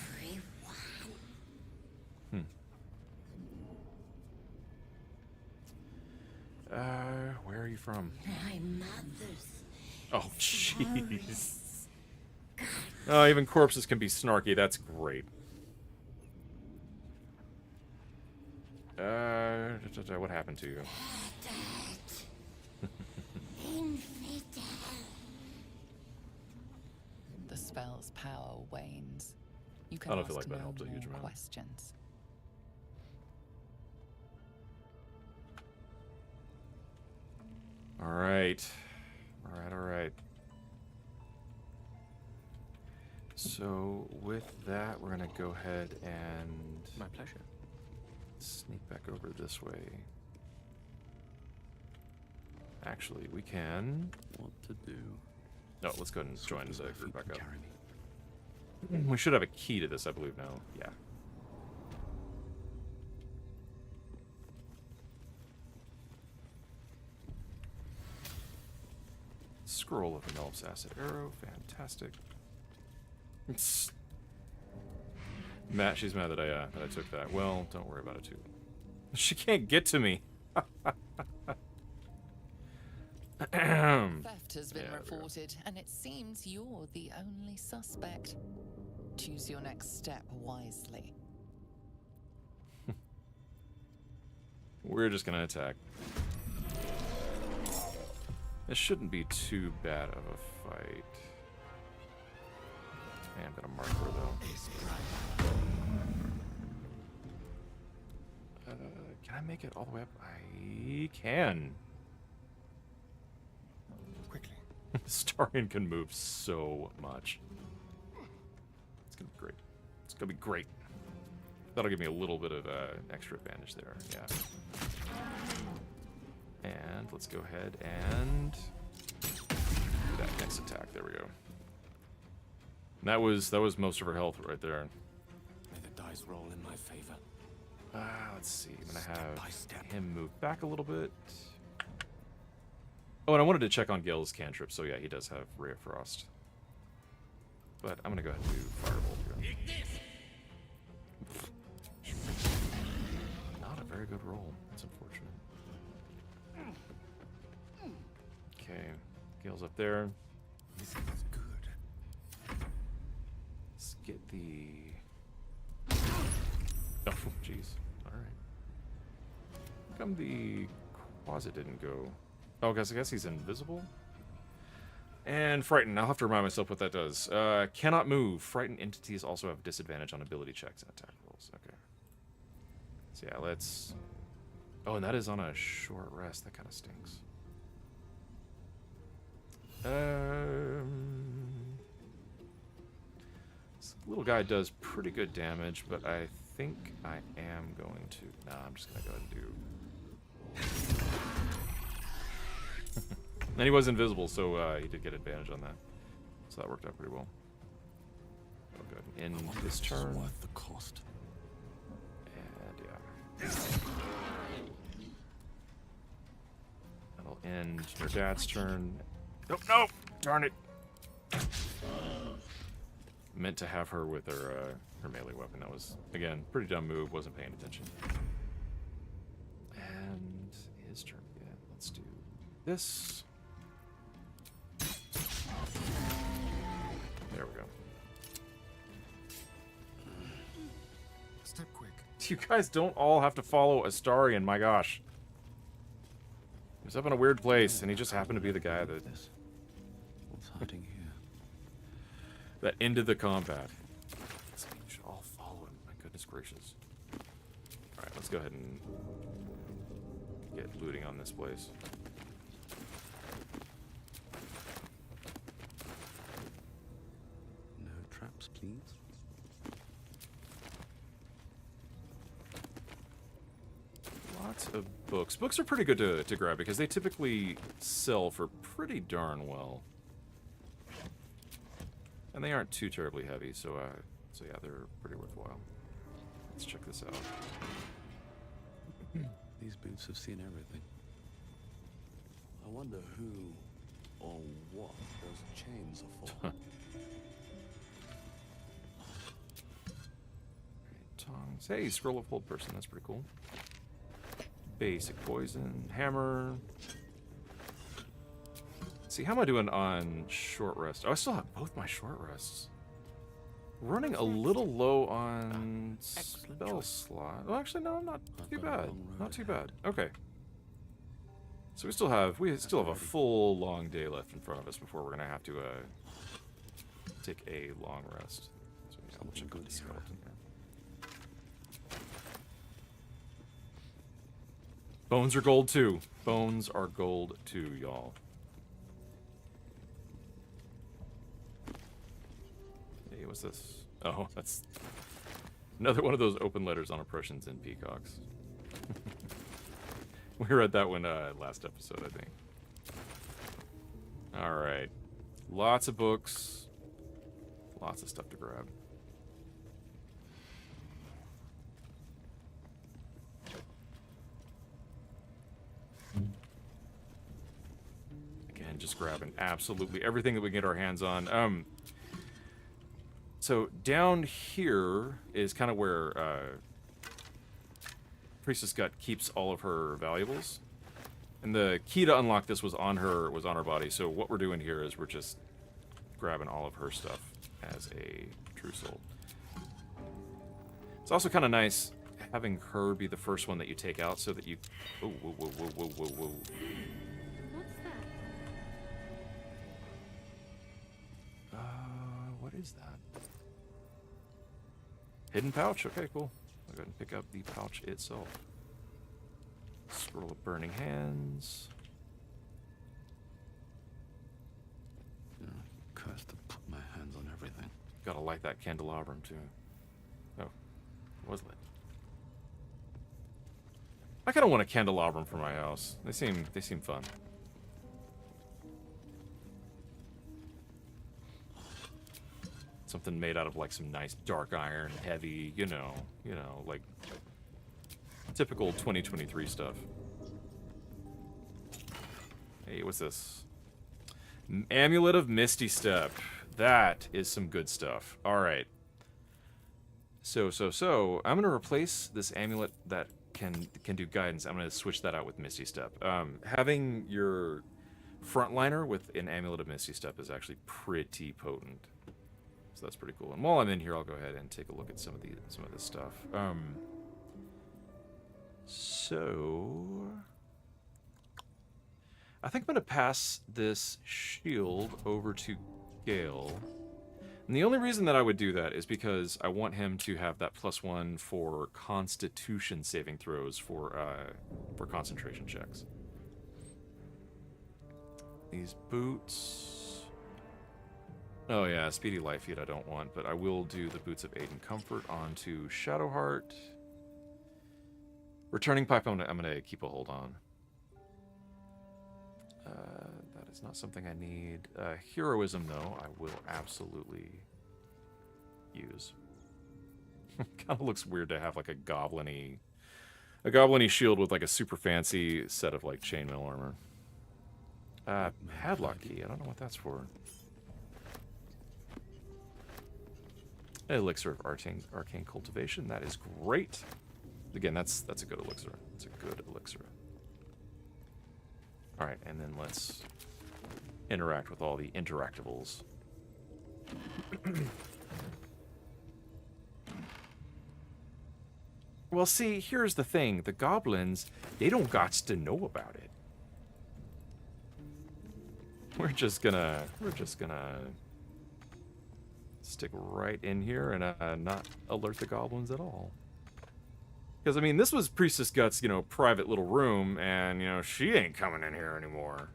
Where are you from? My mother's. Oh, jeez. Oh, even corpses can be snarky. That's great. What happened to you? Infidel. The spell's power wanes. You can I don't ask feel like that no helps a huge more amount. questions. All right. All right. So with that, we're gonna go ahead and My pleasure. sneak back over this way. Actually, we can. What to do? No, let's go ahead and join the group back up. We should have a key to this, I believe now. Yeah. Scroll of an elf's acid arrow. Fantastic. Matt, she's mad that I took that. Well, don't worry about it too. She can't get to me. Theft has been reported, and it seems you're the only suspect. Choose your next step wisely. We're just gonna attack. This shouldn't be too bad of a fight. Okay, I'm gonna mark her though. Can I make it all the way up? I can. Quickly. Starion can move so much. It's gonna be great. It's gonna be great. That'll give me a little bit of extra advantage there. Yeah. And let's go ahead and do that next attack. There we go. And that was most of her health right there. May the dice roll in my favor. Let's see. I'm gonna have him move back a little bit. Oh, and I wanted to check on Gale's cantrip. So yeah, he does have Ray of Frost. But I'm gonna go ahead and do Firebolt here. Not a very good roll. That's unfortunate. Okay, Gale's up there. This is good. Let's get the. Oh, jeez. All right. How come the closet didn't go? Oh, guys, I guess he's invisible. And frightened. I'll have to remind myself what that does. Cannot move. Frightened entities also have disadvantage on ability checks and attack rolls. Okay. So yeah, let's. Oh, and that is on a short rest. That kind of stinks. This little guy does pretty good damage, but I think I am going to. Nah, I'm just gonna go ahead and do. And he was invisible, so he did get advantage on that. So that worked out pretty well. Oh, good. End this turn. Worth the cost. And yeah. That'll end Nerdad's turn. Nope, nope! Darn it! Meant to have her with her melee weapon. That was, again, pretty dumb move. Wasn't paying attention. And his turn again. Let's do this. There we go. Step quick. You guys don't all have to follow Astarion, my gosh. He was up in a weird place, and he just happened to be the guy that... What's hiding here? that ended the combat. So you should all follow him, my goodness gracious. Alright, let's go ahead and get looting on this place. No traps, please. Lots of books. Books are pretty good to grab because they typically sell for pretty darn well. And they aren't too terribly heavy, so yeah, they're pretty worthwhile. Let's check this out. These boots have seen everything. I wonder who or what those chains are for. Tongs. Hey, scroll of hold person. That's pretty cool. Basic poison. Hammer. See, how am I doing on short rest? Oh, I still have both my short rests. Running a little low on spell slot. Well, actually, no, not too bad. Not too bad. Okay. So we still have a full long day left in front of us before we're gonna have to take a long rest. So yeah, we'll check out the skeleton here. Bones are gold too. Bones are gold too, y'all. Hey, what's this? Oh, that's another one of those open letters on oppressions and peacocks. We read that one last episode, I think. All right, lots of books, lots of stuff to grab. Again, just grabbing absolutely everything that we can get our hands on. So down here is kind of where Priestess Gut keeps all of her valuables, and the key to unlock this was on her body. So what we're doing here is we're just grabbing all of her stuff as a true soul. It's also kind of nice having her be the first one that you take out, so that you. Oh, whoa, whoa, whoa, whoa, whoa, whoa. What's that? What is that? Hidden pouch? Okay, cool. I'll go ahead and pick up the pouch itself. Scroll of Burning Hands. Yeah, cursed to put my hands on everything. Gotta light that candelabrum, too. Oh, was lit. I kind of want a candelabrum for my house. They seem fun. Something made out of like some nice dark iron, heavy, you know, like typical 2023 stuff. Hey, what's this? Amulet of Misty Step. That is some good stuff. All right. So, I'm gonna replace this amulet that can do guidance. I'm gonna switch that out with Misty Step. Having your frontliner with an Amulet of Misty Step is actually pretty potent. So that's pretty cool. And while I'm in here, I'll go ahead and take a look at some of this stuff. So I think I'm gonna pass this shield over to Gale. And the only reason that I would do that is because I want him to have that +1 for Constitution saving throws for concentration checks. These boots. Oh yeah, Speedy Life Feed I don't want, but I will do the Boots of Aid and Comfort onto Shadowheart. Returning Pipe I'm gonna keep a hold on. That is not something I need. Heroism though, I will absolutely use. Kind of looks weird to have like a goblin-y shield with like a super fancy set of like chainmail armor. Padlock key, I don't know what that's for. Elixir of Arcane Cultivation, that is great. Again, that's a good elixir. It's a good elixir. Alright, and then let's interact with all the interactables. Well, see, here's the thing. The goblins, they don't gots to know about it. We're just gonna stick right in here and not alert the goblins at all. Because, I mean, this was Priestess Gut's, private little room, and, she ain't coming in here anymore.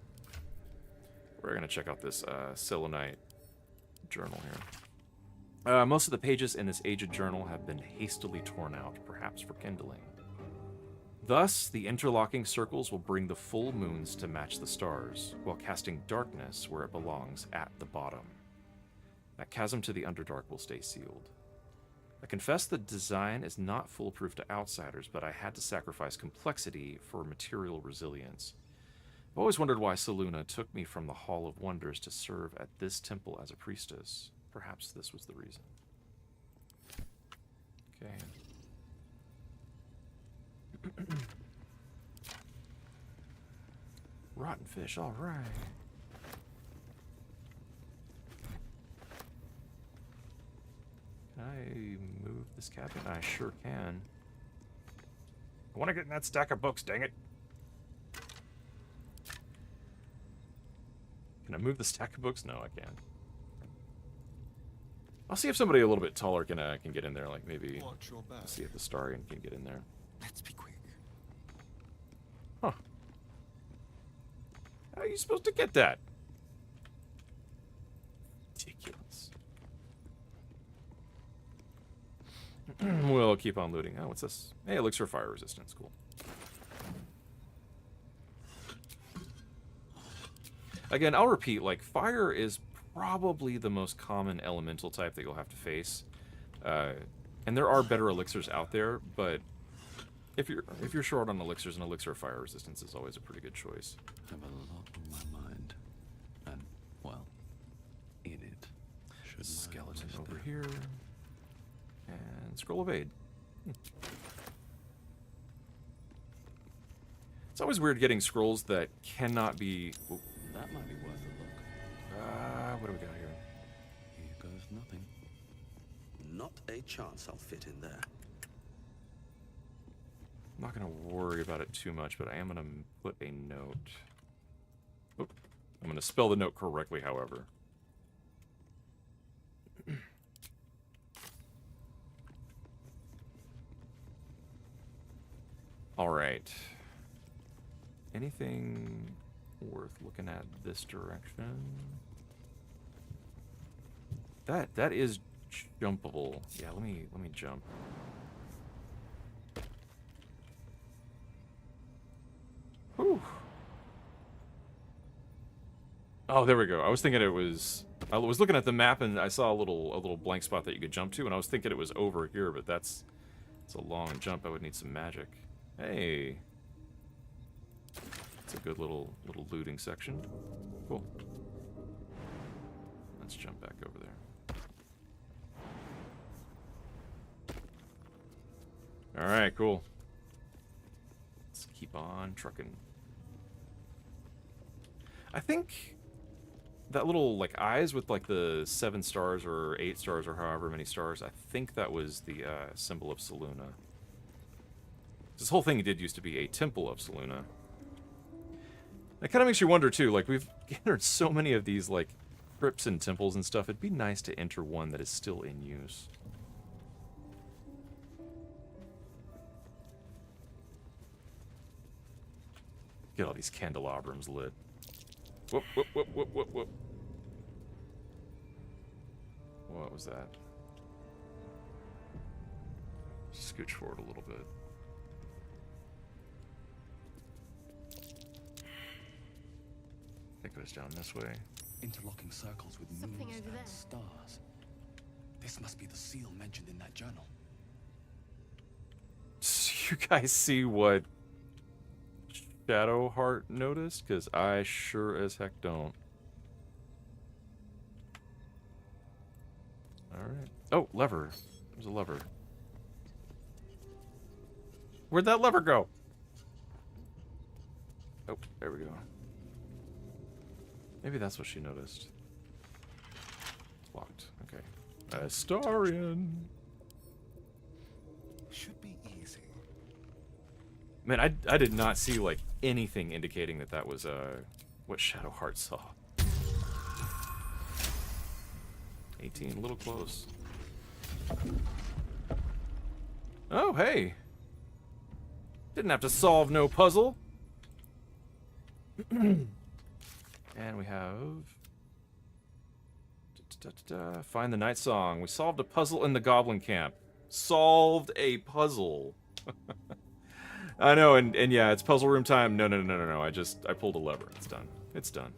We're going to check out this Selenite journal here. Most of the pages in this aged journal have been hastily torn out, perhaps for kindling. Thus, the interlocking circles will bring the full moons to match the stars, while casting darkness where it belongs at the bottom. That chasm to the Underdark will stay sealed. I confess the design is not foolproof to outsiders, but I had to sacrifice complexity for material resilience. I've always wondered why Selûne took me from the Hall of Wonders to serve at this temple as a priestess. Perhaps this was the reason. Okay. Rotten fish, all right. Can I move this cabinet? I sure can. I want to get in that stack of books, dang it. Can I move the stack of books? No, I can't. I'll see if somebody a little bit taller can get in there, like maybe. See if the Starian can get in there. Let's be quick. Huh. How are you supposed to get that? Ridiculous. We'll keep on looting. Oh, what's this? Hey, elixir fire resistance. Cool. Again, I'll repeat, like, fire is probably the most common elemental type that you'll have to face. And there are better elixirs out there, but if you're short on elixirs, an elixir of fire resistance is always a pretty good choice. I have a lot on my mind. And, well, in it. Skeleton over here. And Scroll of Aid. It's always weird getting scrolls that cannot be... Oh. That might be worth a look. What do we got here? Here goes nothing. Not a chance I'll fit in there. I'm not going to worry about it too much, but I am going to put a note. Oh, I'm going to spell the note correctly, however. All right. Anything worth looking at this direction? That is jumpable. Yeah, let me jump. Oh, there we go. I was thinking it was... I was looking at the map and I saw a little blank spot that you could jump to, and I was thinking it was over here, but it's a long jump. I would need some magic. Hey. It's a good little looting section. Cool. Let's jump back over there. Alright, cool. Let's keep on trucking. I think that little, like, eyes with, like, the 7 stars or 8 stars or however many stars, I think that was the symbol of Selûne. This whole thing did used to be a temple of Selûne. That kind of makes you wonder, too. Like, we've entered so many of these, like, crypts and temples and stuff. It'd be nice to enter one that is still in use. Get all these candelabrums lit. Whoop, whoop, whoop, whoop, whoop, whoop. What was that? Scooch forward a little bit. It goes down this way. Interlocking circles with Something moons over and there. stars. This must be the seal mentioned in that journal. So you guys see what Shadowheart noticed? Because I sure as heck don't. Alright. Oh, lever. There's a lever. Where'd that lever go? Oh, there we go. Maybe that's what she noticed. It's locked. Okay. Astarion. Should be easy. Man, I did not see, like, anything indicating that that was, what Shadowheart saw. 18, a little close. Oh, hey! Didn't have to solve no puzzle! And we have... Find the night song. We solved a puzzle in the goblin camp. Solved a puzzle. I know, and yeah, it's puzzle room time. No. I pulled a lever. It's done. It's done.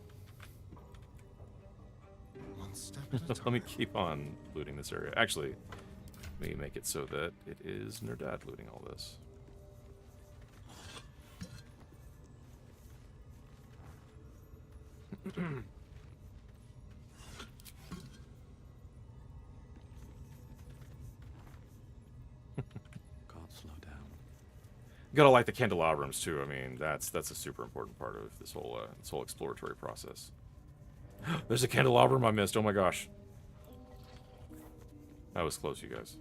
One step at a time. Let me keep on looting this area. Actually, let me make it so that it is Nerdad looting all this. God, slow down. You gotta like the candelabrums too. I mean, that's a super important part of this whole exploratory process. There's a candelabrum I missed. Oh my gosh, that was close, you guys.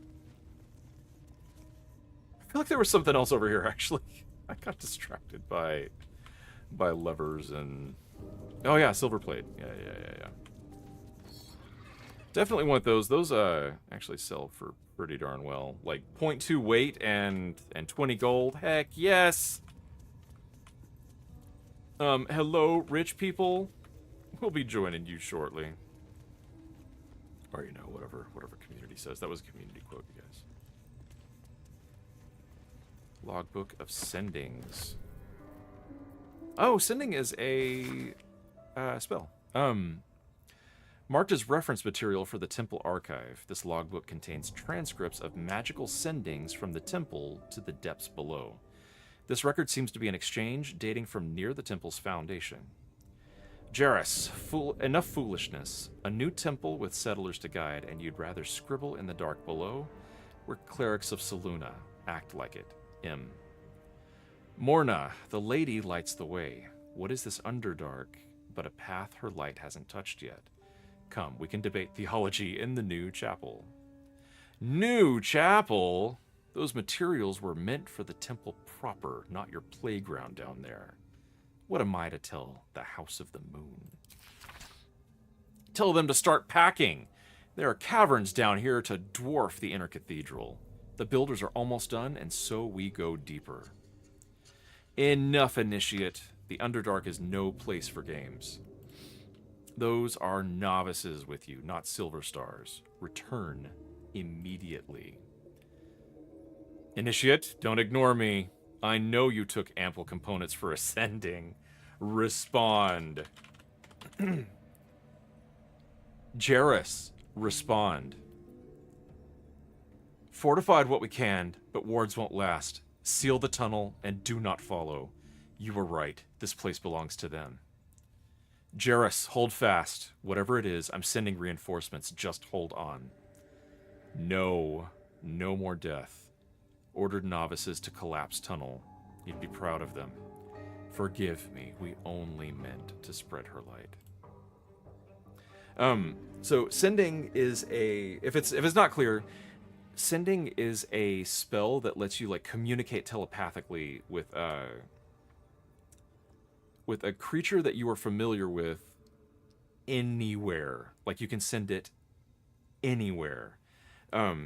I feel like there was something else over here. Actually, I got distracted by levers and oh yeah, silver plate. Yeah. Definitely want those. Those actually sell for pretty darn well. Like 0.2 weight and 20 gold. Heck yes. Hello, rich people. We'll be joining you shortly. Or you know, whatever community says. That was a community quote, you guys. Logbook of sendings. Oh, sending is a spell. Marked as reference material for the temple archive, this logbook contains transcripts of magical sendings from the temple to the depths below. This record seems to be an exchange dating from near the temple's foundation. Jarrus, enough foolishness. A new temple with settlers to guide, and you'd rather scribble in the dark below? We're clerics of Selûne. Act like it. M. Morna, the lady lights the way. What is this Underdark but a path her light hasn't touched yet? Come, we can debate theology in the new chapel. New chapel? Those materials were meant for the temple proper, not your playground down there. What am I to tell the House of the Moon? Tell them to start packing. There are caverns down here to dwarf the inner cathedral. The builders are almost done, and so we go deeper. Enough, initiate. The Underdark is no place for games. Those are novices with you, not silver stars. Return immediately. Initiate, don't ignore me. I know you took ample components for ascending. Respond. Jairus, respond. Fortified what we can, but wards won't last. Seal the tunnel and do not follow. You were right. This place belongs to them. Jairus, hold fast. Whatever it is, I'm sending reinforcements. Just hold on. No. No more death. Ordered novices to collapse tunnel. You'd be proud of them. Forgive me. We only meant to spread her light. So sending is a... If it's not clear, sending is a spell that lets you, like, communicate telepathically with a creature that you are familiar with anywhere. Like, you can send it anywhere.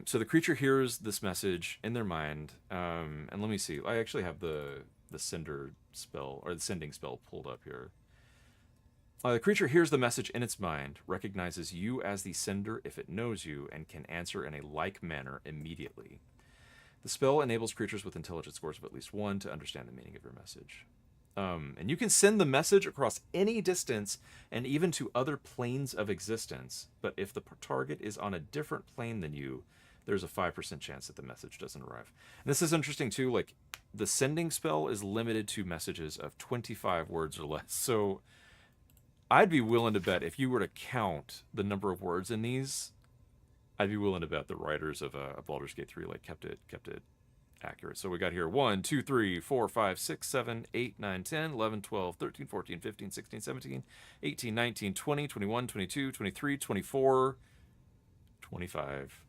So the creature hears this message in their mind, and let me see. I actually have the sender spell, or the sending spell pulled up here. The creature hears the message in its mind, recognizes you as the sender if it knows you, and can answer in a like manner immediately. The spell enables creatures with intelligence scores of at least 1 to understand the meaning of your message. And you can send the message across any distance and even to other planes of existence, but if the target is on a different plane than you, there's a 5% chance that the message doesn't arrive. And this is interesting too, like, the sending spell is limited to messages of 25 words or less, so I'd be willing to bet if you were to count the number of words in these, I'd be willing to bet the writers of Baldur's Gate 3 like kept it accurate. So we got here 1, 2, 3, 4, 5, 6, 7, 8, 9, 10, 11, 12, 13, 14, 15, 16, 17, 18, 19, 20, 21, 22, 23, 24, 25.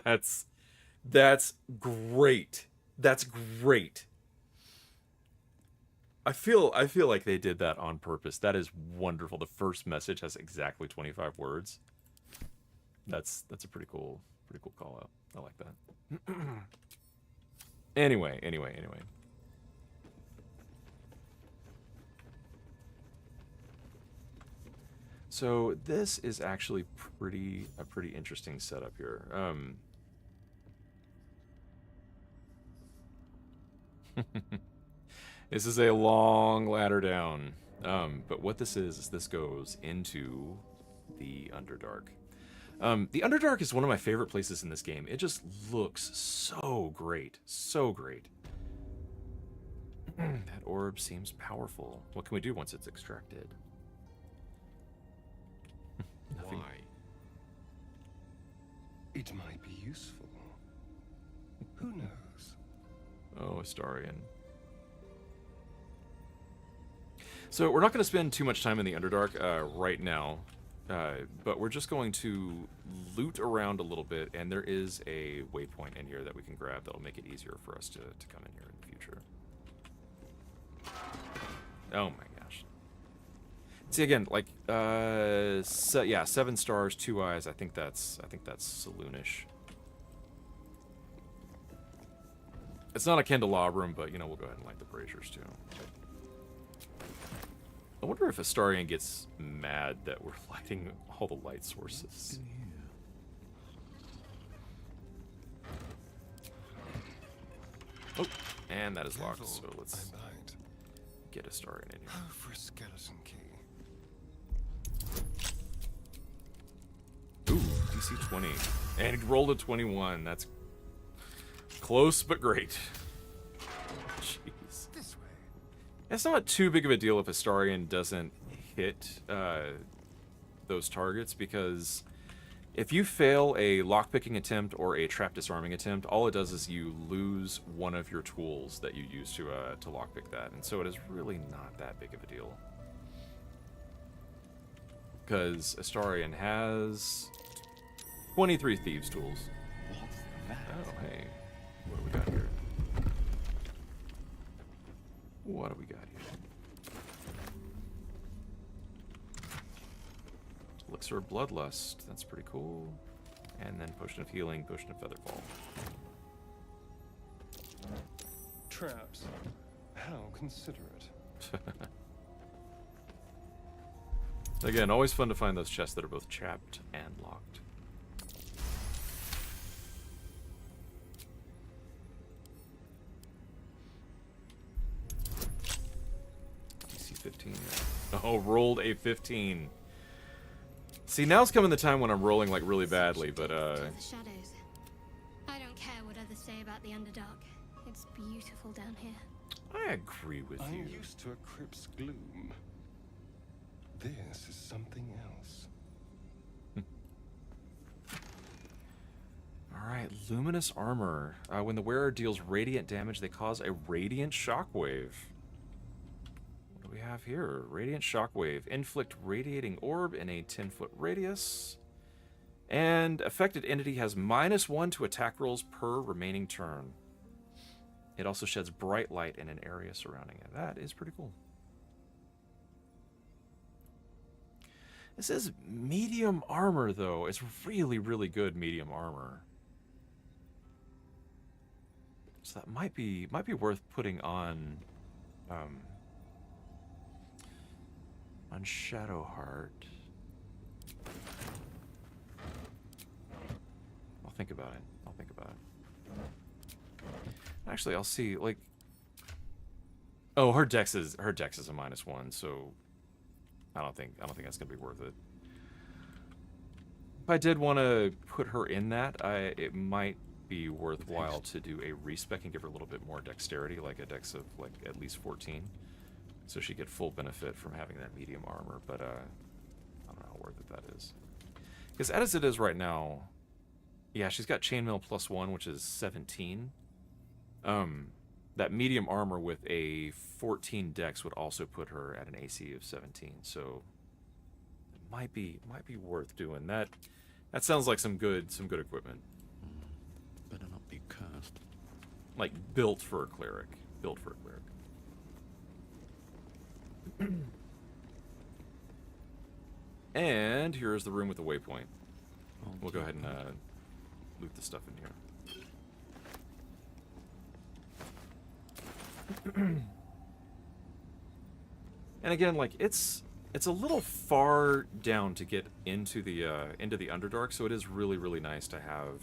That's great. That's great. I feel like they did that on purpose. That is wonderful. The first message has exactly 25 words. That's a pretty cool call out. I like that. Anyway. So this is actually a pretty interesting setup here. This is a long ladder down. But what this is this goes into the Underdark. The Underdark is one of my favorite places in this game. It just looks so great. So great. That orb seems powerful. What can we do once it's extracted? Nothing. Why? It might be useful. Who knows? Oh, Astarion. So we're not going to spend too much time in the Underdark right now, but we're just going to loot around a little bit, and there is a waypoint in here that we can grab that'll make it easier for us to come in here in the future. Oh my gosh. See, again, like, yeah, 7 stars, 2 eyes. I think that's saloonish. It's not a candelabrum, but, you know, we'll go ahead and light the braziers, too. I wonder if Astarion gets mad that we're lighting all the light sources. Oh, and that is locked, so let's get Astarion in here. Oh, for a skeleton key. Ooh, DC 20. And he rolled a 21. That's close, but great. Jeez. This way. It's not too big of a deal if Astarion doesn't hit those targets, because if you fail a lockpicking attempt or a trap disarming attempt, all it does is you lose one of your tools that you use to lockpick that, and so it is really not that big of a deal. Because Astarion has 23 thieves' tools. What's that? Oh, hey. What do we got here? What do we got here? Elixir of Bloodlust. That's pretty cool. And then Potion of Healing, Potion of Featherfall. Traps. How considerate. Again, always fun to find those chests that are both chapped and locked. DC 15. Oh, rolled a 15. See, now's coming the time when I'm rolling like really badly, but The shadows. I don't care what others say about the Underdark. It's beautiful down here. I agree with you. I'm used to a crypt's gloom. This is something else. Alright, luminous armor. When the wearer deals radiant damage, they cause a radiant shockwave. What do we have here? Radiant shockwave. Inflict radiating orb in a 10-foot radius. And affected entity has -1 to attack rolls per remaining turn. It also sheds bright light in an area surrounding it. That is pretty cool. This is medium armor, though. It's really, really good medium armor. So that might be worth putting on Shadowheart. I'll think about it. I'll think about it. Actually, I'll see. Like, oh, her dex is a -1, so I don't think that's gonna be worth it. If I did want to put her in that, it might be worthwhile to do a respec and give her a little bit more dexterity, like a dex of like at least 14, so she get full benefit from having that medium armor. But I don't know how worth it that is, because as it is right now, yeah, she's got chainmail +1, which is 17. That medium armor with a 14 dex would also put her at an AC of 17, so it might be worth doing that. That sounds like some good equipment. Better not be cursed. Like built for a cleric. Built for a cleric. And here's the room with the waypoint. We'll go ahead and loot the stuff in here. And again, like it's a little far down to get into the Underdark, so it is really, really nice to have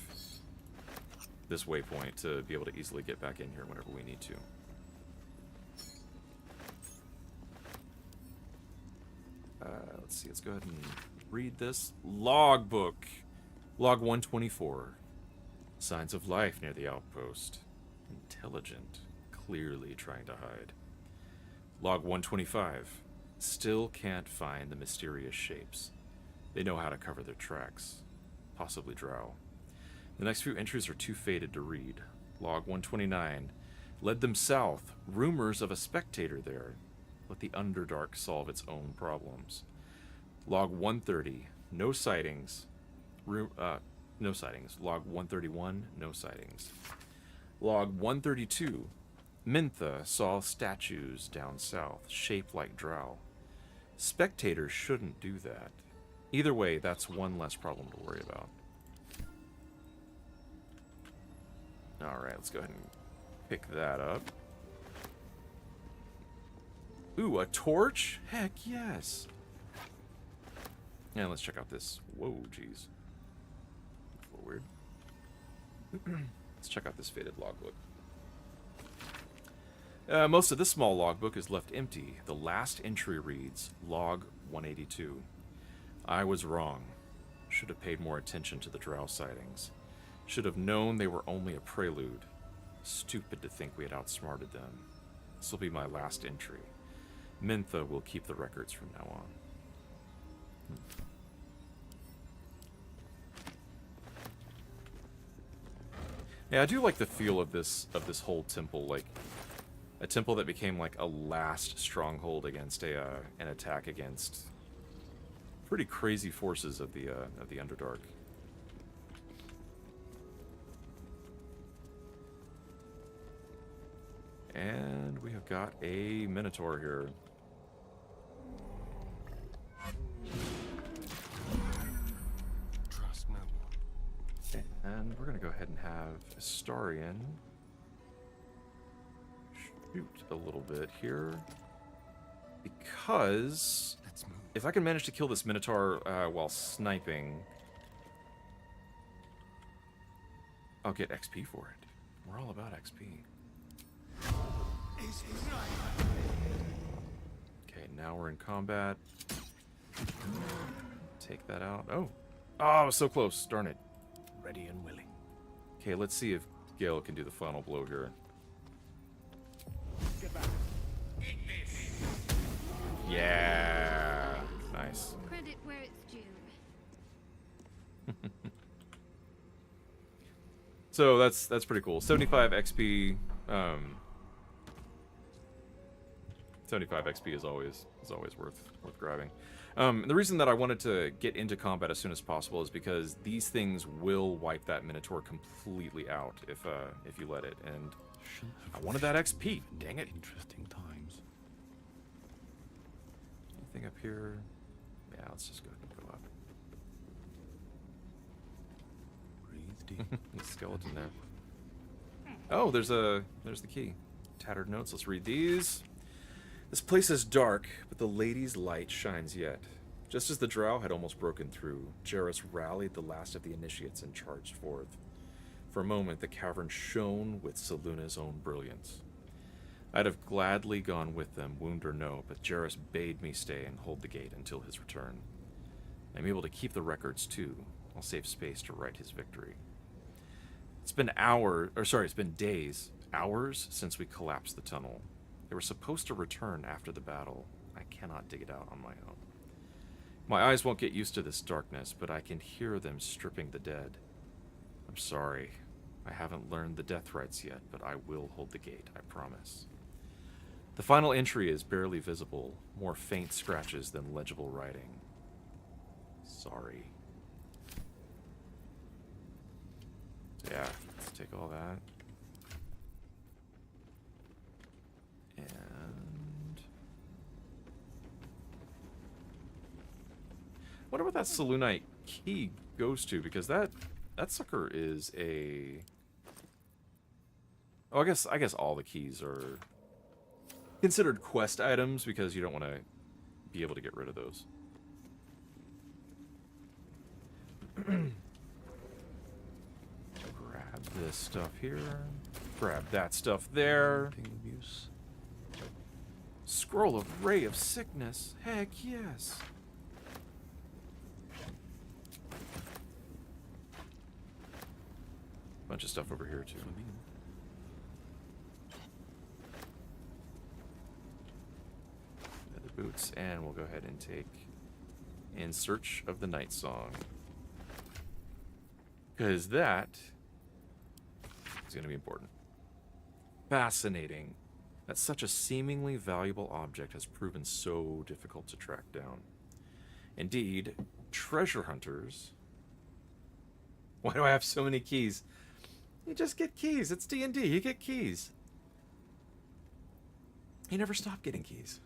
this waypoint to be able to easily get back in here whenever we need to. Let's see, let's go ahead and read this logbook. Log 124. Signs of life near the outpost. Intelligent. Clearly trying to hide. Log 125. Still can't find the mysterious shapes. They know how to cover their tracks. Possibly drow. The next few entries are too faded to read. Log 129. Led them south. Rumors of a spectator there. Let the Underdark solve its own problems. Log 130. No sightings. No sightings. Log 131. No sightings. Log 132. Mintha saw statues down south, shaped like drow. Spectators shouldn't do that. Either way, that's one less problem to worry about. Alright, let's go ahead and pick that up. Ooh, a torch? Heck yes. And let's check out this. Whoa, jeez. That's a little weird. Let's check out this faded logbook. Most of this small logbook is left empty. The last entry reads, Log 182. I was wrong. Should have paid more attention to the drow sightings. Should have known they were only a prelude. Stupid to think we had outsmarted them. This will be my last entry. Mintha will keep the records from now on. Yeah, I do like the feel of this whole temple, like a temple that became like a last stronghold against an attack against pretty crazy forces of the Underdark. And we have got a Minotaur here. Trust no one. And we're gonna go ahead and have Astarion shoot a little bit here, because if I can manage to kill this Minotaur while sniping, I'll get XP for it. We're all about XP. Okay, now we're in combat. take that out. Oh, I was so close. Darn it. Ready and willing. Okay, let's see if Gale can do the final blow here. Yeah, nice. Credit where it's due. So that's pretty cool. 75 XP. 75 XP is always worth grabbing. The reason that I wanted to get into combat as soon as possible is because these things will wipe that Minotaur completely out if you let it. And I wanted that XP. Dang it. Interesting times. Anything up here? Yeah, let's just go ahead and go up. Breathe deep. The skeleton there. Oh, there's the key. Tattered notes. Let's read these. This place is dark, but the lady's light shines yet. Just as the drow had almost broken through, Jarrus rallied the last of the initiates and charged forth. For a moment, the cavern shone with Seluna's own brilliance. I'd have gladly gone with them, wound or no, but Jarrus bade me stay and hold the gate until his return. I'm able to keep the records too. I'll save space to write his victory. It's been days, hours since we collapsed the tunnel. They were supposed to return after the battle. I cannot dig it out on my own. My eyes won't get used to this darkness, but I can hear them stripping the dead. I'm sorry. I haven't learned the death rites yet, but I will hold the gate, I promise. The final entry is barely visible, more faint scratches than legible writing. Sorry. So yeah, let's take all that. And wonder what that Selûnite key goes to, because that sucker is a... Oh, I guess all the keys are considered quest items because you don't want to be able to get rid of those. Grab this stuff here. Grab that stuff there. Scroll of Ray of Sickness. Heck yes. Bunch of stuff over here too. The boots, and we'll go ahead and take In Search of the Night Song. Because that is going to be important. Fascinating that such a seemingly valuable object has proven so difficult to track down. Indeed, treasure hunters... Why do I have so many keys? You just get keys. It's D&D. You get keys. You never stop getting keys.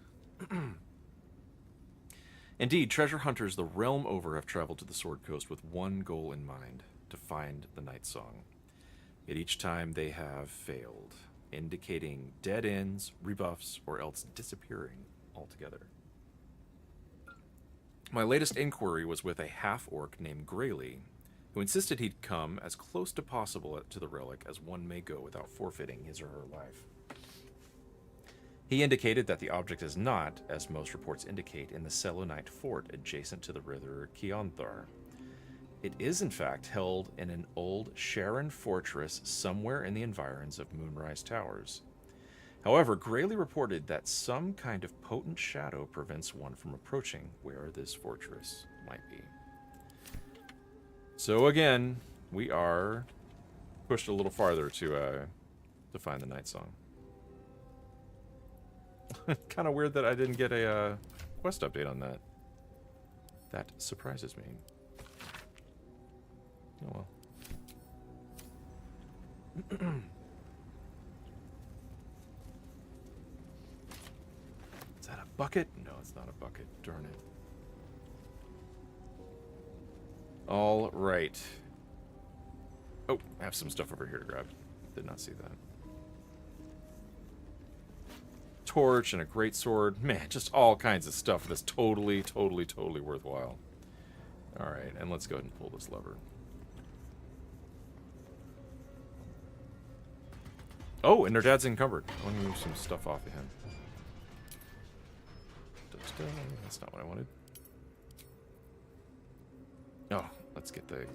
Indeed, treasure hunters the realm over have traveled to the Sword Coast with one goal in mind, to find the Night Song. Yet each time they have failed, indicating dead ends, rebuffs, or else disappearing altogether. My latest inquiry was with a half-orc named Grayley, who insisted he'd come as close to possible to the relic as one may go without forfeiting his or her life. He indicated that the object is not, as most reports indicate, in the Selûnite fort adjacent to the river Keonthar. It is, in fact, held in an old Sharon fortress somewhere in the environs of Moonrise Towers. However, Grayley reported that some kind of potent shadow prevents one from approaching where this fortress might be. So again, we are pushed a little farther to find the Night Song. Kind of weird that I didn't get a quest update on that. That surprises me. Oh well. Is that a bucket? No, it's not a bucket. Darn it. All right. Oh, I have some stuff over here to grab. Did not see that. Torch and a great sword. Man, just all kinds of stuff that's totally worthwhile. All right, and let's go ahead and pull this lever. Oh, and Nerdad's encumbered. I want to move some stuff off of him. That's not what I wanted. Oh, let's get the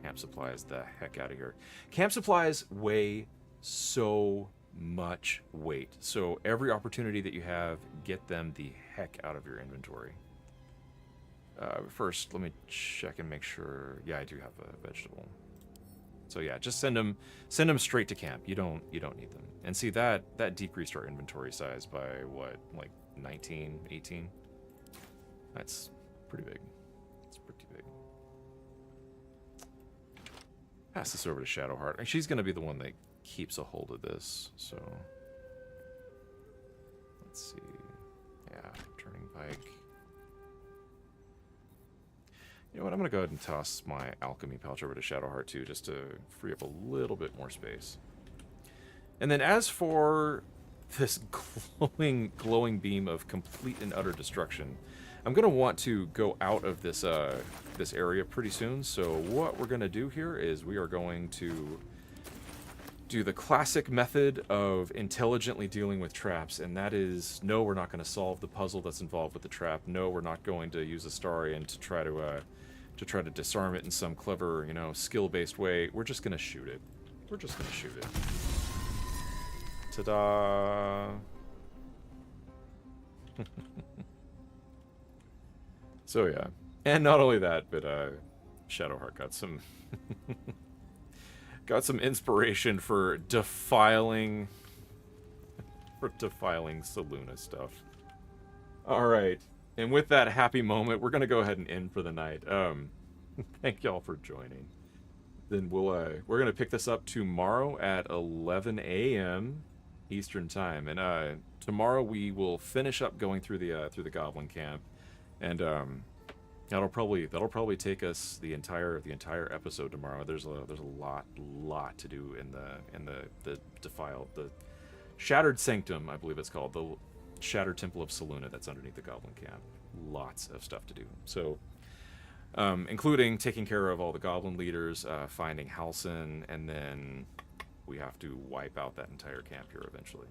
camp supplies the heck out of here. Camp supplies weigh so much weight. So every opportunity that you have, get them the heck out of your inventory. First, let me check and make sure. Yeah, I do have a vegetable. So yeah, just send them straight to camp. You don't need them. And see that decreased our inventory size by what, like 19, 18? That's pretty big. It's pretty big. Pass this over to Shadowheart. And she's going to be the one that keeps a hold of this. So let's see. Yeah, turning pike. You know what? I'm going to go ahead and toss my alchemy pouch over to Shadowheart too, just to free up a little bit more space. And then as for this glowing beam of complete and utter destruction, I'm going to want to go out of this this area pretty soon. So what we're going to do here is we are going to do the classic method of intelligently dealing with traps, and that is, no, we're not going to solve the puzzle that's involved with the trap. No, we're not going to use Astarion to try to disarm it in some clever, skill-based way. We're just going to shoot it. We're just going to shoot it. Ta-da! So yeah, and not only that, but Shadowheart got some inspiration for defiling Selûne stuff. All right, and with that happy moment, we're gonna go ahead and end for the night. Thank y'all for joining. Then we're gonna pick this up tomorrow at 11 a.m. Eastern time, and tomorrow we will finish up going through the Goblin camp, and that'll probably take us the entire episode tomorrow. There's a lot to do in the Shattered Sanctum, I believe it's called, the Shattered Temple of Selûne that's underneath the Goblin camp. Lots of stuff to do. So, including taking care of all the Goblin leaders, finding Halsin, and then we have to wipe out that entire camp here eventually.